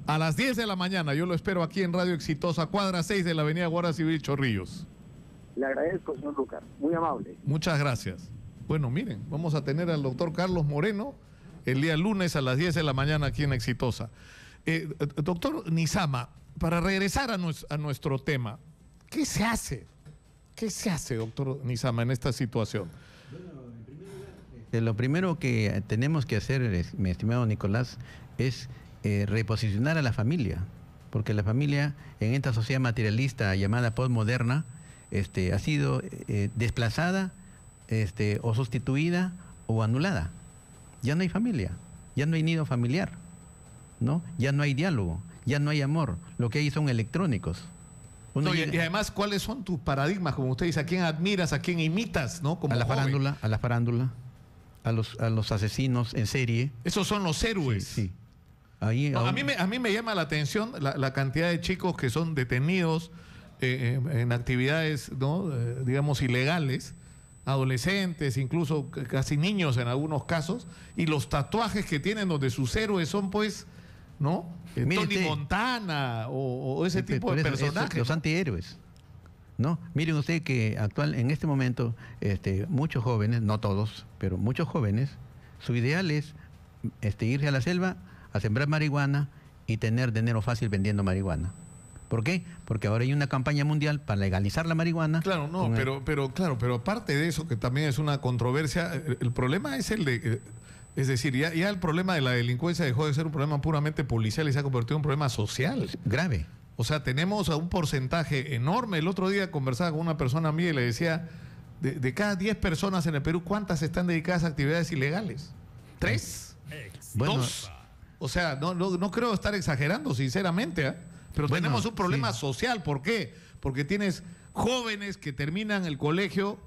A las 10 de la mañana, yo lo espero aquí en Radio Exitosa, cuadra 6 de la avenida Guardia Civil Chorrillos. Le agradezco, señor Lucar, muy amable. Muchas gracias. Bueno, miren, vamos a tener al doctor Carlos Moreno el día lunes a las 10 de la mañana aquí en Exitosa. Doctor Nizama, para regresar a nuestro tema, ¿qué se hace? ¿Qué se hace, doctor Nizama, en esta situación? Lo primero que tenemos que hacer, mi estimado Nicolás, es reposicionar a la familia, porque la familia en esta sociedad materialista llamada postmoderna ha sido desplazada o sustituida o anulada. Ya no hay familia, ya no hay nido familiar, ¿no? Ya no hay diálogo, ya no hay amor, lo que hay son electrónicos. No, y además, ¿cuáles son tus paradigmas? Como usted dice, ¿a quién admiras, a quién imitas, ¿no? Como a la joven. farándula, a los asesinos en serie. Esos son los héroes. Sí. Ahí, no, a mí me llama la atención la cantidad de chicos que son detenidos en actividades, ¿no? Digamos, ilegales, adolescentes, incluso casi niños en algunos casos, y los tatuajes que tienen donde sus héroes son, pues, ¿no? Tony Montana o ese tipo de personajes. Los antihéroes, ¿no? Miren usted que en este momento muchos jóvenes, no todos, pero muchos jóvenes, su ideal es irse a la selva a sembrar marihuana y tener dinero fácil vendiendo marihuana. ¿Por qué? Porque ahora hay una campaña mundial para legalizar la marihuana. Claro, no, pero aparte de eso, que también es una controversia, el problema es el de... Es decir, ya el problema de la delincuencia dejó de ser un problema puramente policial y se ha convertido en un problema social. Grave. O sea, tenemos a un porcentaje enorme. El otro día conversaba con una persona a mí y le decía, de cada 10 personas en el Perú, ¿cuántas están dedicadas a actividades ilegales? ¿3? Bueno, ¿2? O sea, no creo estar exagerando, sinceramente, pero tenemos un problema social. ¿Por qué? Porque tienes jóvenes que terminan el colegio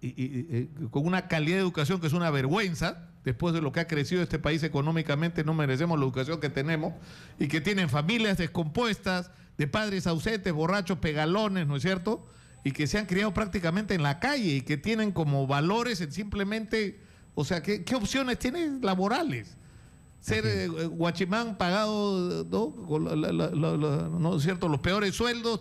y con una calidad de educación que es una vergüenza. Después de lo que ha crecido este país económicamente, no merecemos la educación que tenemos, y que tienen familias descompuestas, de padres ausentes, borrachos, pegalones, ¿no es cierto? Y que se han criado prácticamente en la calle y que tienen como valores simplemente, o sea, ¿qué opciones tienen laborales? Ser guachimán pagado, ¿no? ¿No es cierto? Los peores sueldos,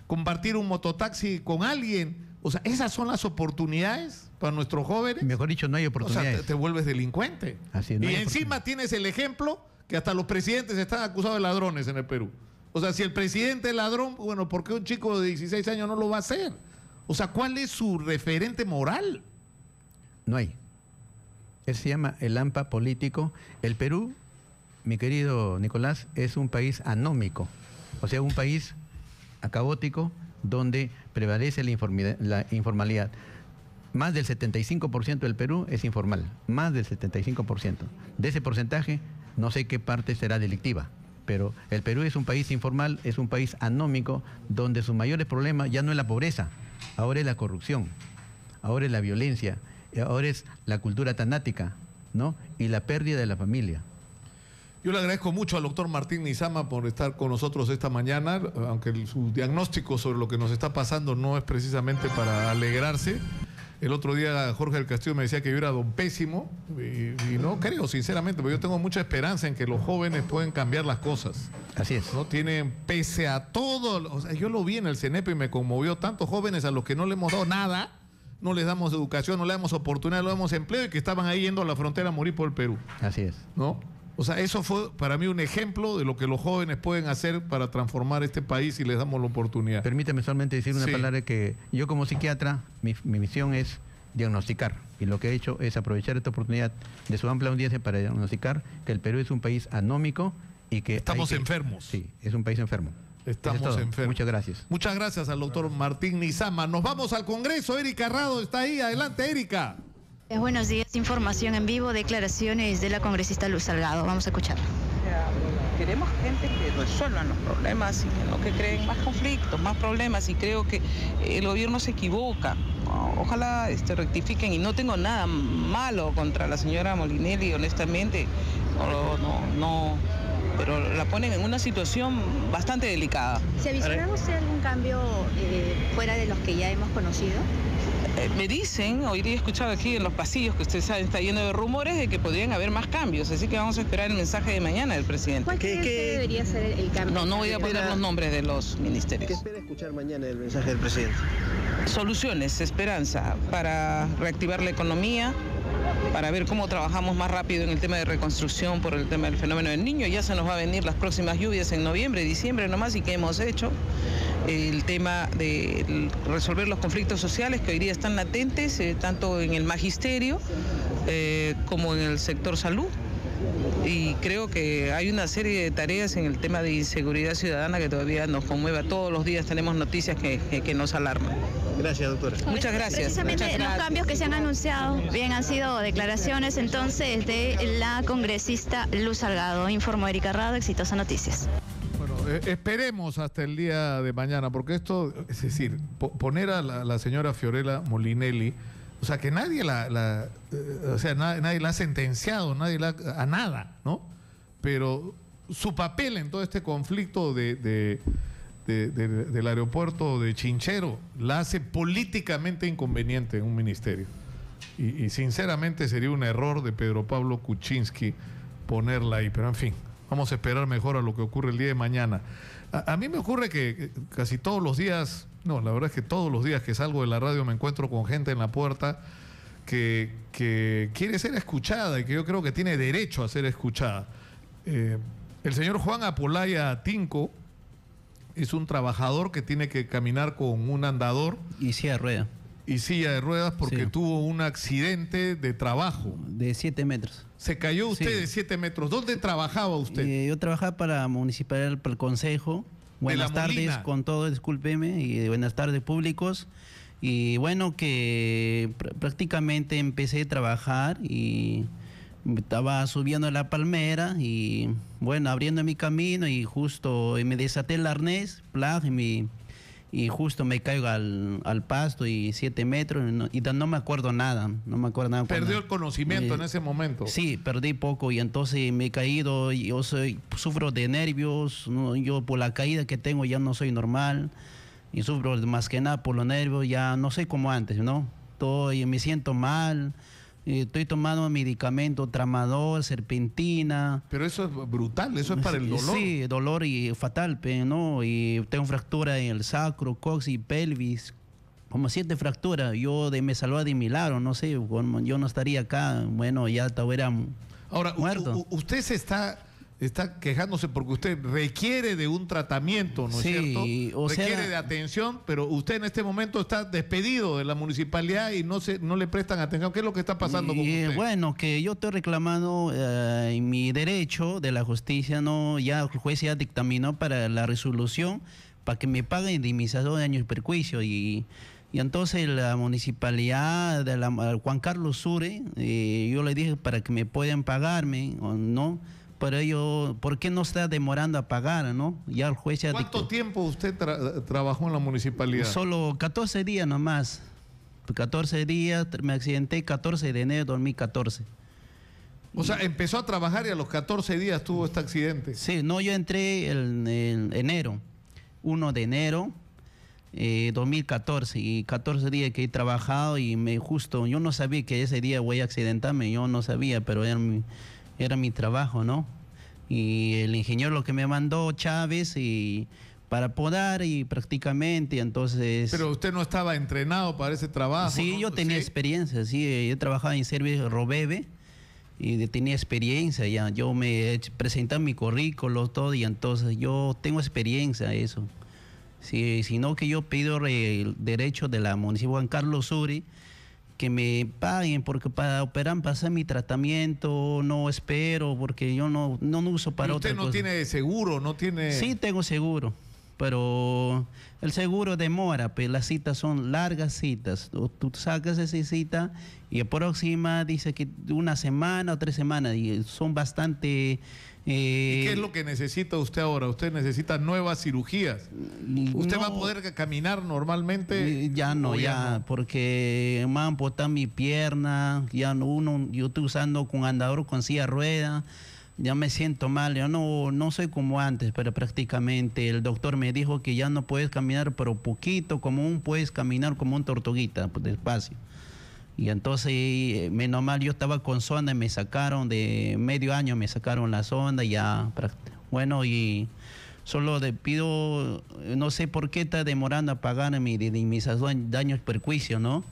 compartir un mototaxi con alguien. O sea, esas son las oportunidades para nuestros jóvenes. Mejor dicho, no hay oportunidades. O sea, te vuelves delincuente. Así es, y encima tienes el ejemplo que hasta los presidentes están acusados de ladrones en el Perú. O sea, si el presidente es ladrón, bueno, ¿por qué un chico de 16 años no lo va a hacer? O sea, ¿cuál es su referente moral? No hay. Eso se llama el AMPA político. El Perú, mi querido Nicolás, es un país anómico. O sea, un país acabótico donde prevalece la informalidad. Más del 75% del Perú es informal, más del 75%. De ese porcentaje, no sé qué parte será delictiva, pero el Perú es un país informal, es un país anómico, donde sus mayores problemas ya no es la pobreza, ahora es la corrupción, ahora es la violencia, ahora es la cultura tanática, ¿no? Y la pérdida de la familia. Yo le agradezco mucho al doctor Martín Nizama por estar con nosotros esta mañana, aunque su diagnóstico sobre lo que nos está pasando no es precisamente para alegrarse. El otro día Jorge del Castillo me decía que yo era don pésimo y no creo, sinceramente, porque yo tengo mucha esperanza en que los jóvenes pueden cambiar las cosas. Así es. No tienen, pese a todo, o sea, yo lo vi en el CENEP y me conmovió, tantos jóvenes a los que no le hemos dado nada, no les damos educación, no les damos oportunidad, no les damos empleo y que estaban ahí yendo a la frontera a morir por el Perú. Así es. ¿No? O sea, eso fue para mí un ejemplo de lo que los jóvenes pueden hacer para transformar este país si les damos la oportunidad. Permítame solamente decir una palabra que yo como psiquiatra, mi misión es diagnosticar. Y lo que he hecho es aprovechar esta oportunidad de su amplia audiencia para diagnosticar que el Perú es un país anómico y que... Estamos enfermos. Sí, es un país enfermo. Estamos enfermos. Muchas gracias. Muchas gracias al doctor Martín Nizama. Nos vamos al Congreso. Erika Rado está ahí. Adelante, Erika. Buenos días, información en vivo, declaraciones de la congresista Luz Salgado. Vamos a escuchar. queremos gente que resuelvan los problemas y que no que creen más conflictos, más problemas, y creo que el gobierno se equivoca. Ojalá rectifiquen, y no tengo nada malo contra la señora Molinelli, honestamente, no, pero la ponen en una situación bastante delicada. ¿Se avicina usted algún cambio fuera de los que ya hemos conocido? Me dicen, hoy día he escuchado aquí en los pasillos que usted sabe, está lleno de rumores de que podrían haber más cambios, así que vamos a esperar el mensaje de mañana del presidente. ¿Cuál cree usted debería ser el cambio? No voy a poner los nombres de los ministerios. ¿Qué espera escuchar mañana el mensaje del presidente? Soluciones, esperanza para reactivar la economía, para ver cómo trabajamos más rápido en el tema de reconstrucción por el tema del fenómeno del Niño. Ya se nos va a venir las próximas lluvias en noviembre, diciembre nomás, y ¿qué hemos hecho? El tema de resolver los conflictos sociales que hoy día están latentes, tanto en el magisterio como en el sector salud. Y creo que hay una serie de tareas en el tema de inseguridad ciudadana que todavía nos conmueve. Todos los días tenemos noticias que nos alarman. Gracias, doctora. Muchas gracias. Precisamente Muchas gracias. los cambios que se han anunciado, bien, han sido declaraciones entonces de la congresista Luz Salgado. Informó Erika Rado, Exitosa Noticias. Bueno, esperemos hasta el día de mañana, porque esto, es decir, poner a la señora Fiorella Molinelli, o sea, que nadie nadie la ha sentenciado, nadie a nada, ¿no? Pero su papel en todo este conflicto del aeropuerto de Chinchero la hace políticamente inconveniente en un ministerio. Y sinceramente sería un error de Pedro Pablo Kuczynski ponerla ahí, pero en fin, vamos a esperar mejor a lo que ocurre el día de mañana. A mí me ocurre que casi todos los días, no, la verdad es que todos los días que salgo de la radio me encuentro con gente en la puerta que quiere ser escuchada y que yo creo que tiene derecho a ser escuchada. El señor Juan Apolaya Tinco es un trabajador que tiene que caminar con un andador. Y silla de ruedas. Y silla de ruedas porque tuvo un accidente de trabajo. De 7 metros. Se cayó usted de 7 metros. ¿Dónde trabajaba usted? Yo trabajaba para municipal, para el consejo. Buenas tardes con todo, discúlpeme, y buenas tardes públicos. Y bueno, que prácticamente empecé a trabajar y estaba subiendo la palmera y bueno, abriendo mi camino y justo me desaté el arnés, y justo me caigo al pasto y 7 metros y no me acuerdo nada, ¿Perdió el conocimiento en ese momento? Sí, perdí poco y entonces me he caído, sufro de nervios, ¿no? Yo por la caída que tengo ya no soy normal y sufro más que nada por los nervios, ya no soy como antes, ¿no? Me siento mal. Estoy tomando medicamento, tramador, serpentina. Pero eso es brutal, eso es para el dolor. Sí, dolor y fatal, ¿no? Y tengo fractura en el sacro, coxis y pelvis, como 7 fracturas. Me salvé de milagro, no sé, yo no estaría acá, bueno, ya estuviera muerto. Usted se está quejándose porque usted requiere de un tratamiento, ¿no es cierto? Requiere de atención, pero usted en este momento está despedido de la municipalidad y no le prestan atención. ¿Qué es lo que está pasando con usted? Bueno, que yo estoy reclamando mi derecho de la justicia, ¿no? Ya el juez ya dictaminó para la resolución para que me paguen indemnización de daños y perjuicios y entonces la municipalidad de Juan Carlos Sure, yo le dije para que me puedan pagarme, ¿no? Pero ellos, ¿por qué no está demorando a pagar, no? Ya el juez ya ¿Cuánto tiempo usted trabajó en la municipalidad? Solo 14 días nomás. 14 días, me accidenté 14 de enero de 2014. O sea, empezó a trabajar y a los 14 días tuvo este accidente. Sí, no, yo entré en enero, 1 de enero 2014, y 14 días que he trabajado y yo no sabía que ese día voy a accidentarme, yo no sabía, pero era mi trabajo, ¿no? Y el ingeniero lo que me mandó, Chávez, y para podar y prácticamente, entonces... Pero usted no estaba entrenado para ese trabajo. Sí, ¿no? Yo tenía experiencia, sí, yo trabajaba en servicio Robebe y tenía experiencia ya. Yo me presenté mi currículo, todo, y entonces yo tengo experiencia en eso. Sí, sino que yo pido el derecho de la municipalidad Juan Carlos Suri, que me paguen, porque para operar, para hacer mi tratamiento, no espero, porque yo no uso para otra cosa. ¿Usted no tiene seguro, no tiene...? Sí, tengo seguro, pero el seguro demora, pues las citas son largas citas. Tú sacas esa cita y próxima dice que 1 semana o 3 semanas y son bastante... ¿Y qué es lo que necesita usted ahora? ¿Usted necesita nuevas cirugías? ¿Usted va a poder caminar normalmente? Ya no, porque me han amputado mi pierna, yo estoy usando con andador con silla de rueda, ya me siento mal, yo no soy como antes, pero prácticamente el doctor me dijo que ya no puedes caminar, pero poquito, puedes caminar como un tortuguita, pues, despacio. Y entonces, menos mal, yo estaba con sonda y me sacaron de medio año, me sacaron la sonda ya. Bueno, y solo le pido, no sé por qué está demorando a pagar mis daños perjuicios, ¿no?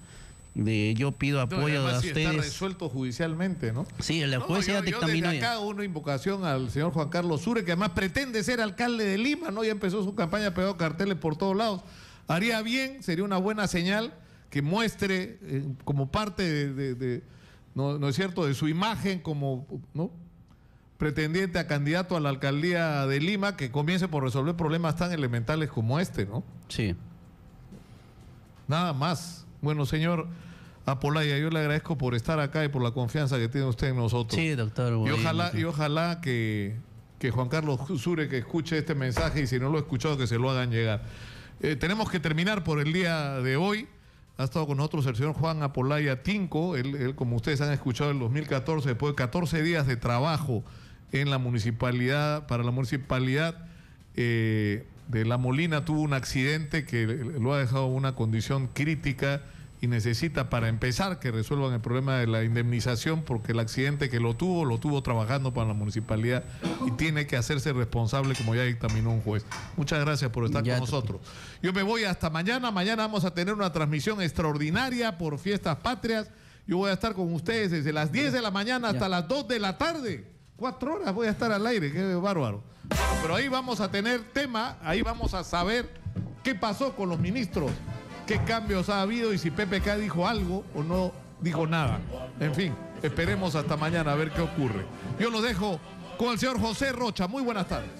Yo pido apoyo a ustedes. Está resuelto judicialmente, ¿no? Sí, el juez ya dictaminó. Desde acá hago una invocación al señor Juan Carlos Suárez, que además pretende ser alcalde de Lima, ¿no? Ya empezó su campaña, pegado carteles por todos lados. Haría bien, sería una buena señal que muestre como parte no es cierto, de su imagen como, ¿no?, pretendiente a candidato a la alcaldía de Lima, que comience por resolver problemas tan elementales como este, ¿no? Sí. Nada más. Bueno, señor Apolaya, yo le agradezco por estar acá y por la confianza que tiene usted en nosotros. Sí, doctor. Y ojalá que Juan Carlos Suárez, que escuche este mensaje, y si no lo ha escuchado, que se lo hagan llegar. Tenemos que terminar por el día de hoy. Ha estado con nosotros el señor Juan Apolaya Tinco. Él, como ustedes han escuchado, en 2014, después de 14 días de trabajo en la municipalidad, para la municipalidad de La Molina, tuvo un accidente que lo ha dejado en una condición crítica y necesita, para empezar, que resuelvan el problema de la indemnización, porque el accidente que lo tuvo trabajando para la municipalidad y tiene que hacerse responsable, como ya dictaminó un juez. Muchas gracias por estar con nosotros. Yo me voy hasta mañana. Mañana vamos a tener una transmisión extraordinaria por Fiestas Patrias. Yo voy a estar con ustedes desde las 10 de la mañana hasta las 2 de la tarde. 4 horas voy a estar al aire, qué bárbaro. Pero ahí vamos a tener tema, ahí vamos a saber qué pasó con los ministros, qué cambios ha habido y si PPK dijo algo o no dijo nada. En fin, esperemos hasta mañana a ver qué ocurre. Yo lo dejo con el señor José Rocha. Muy buenas tardes.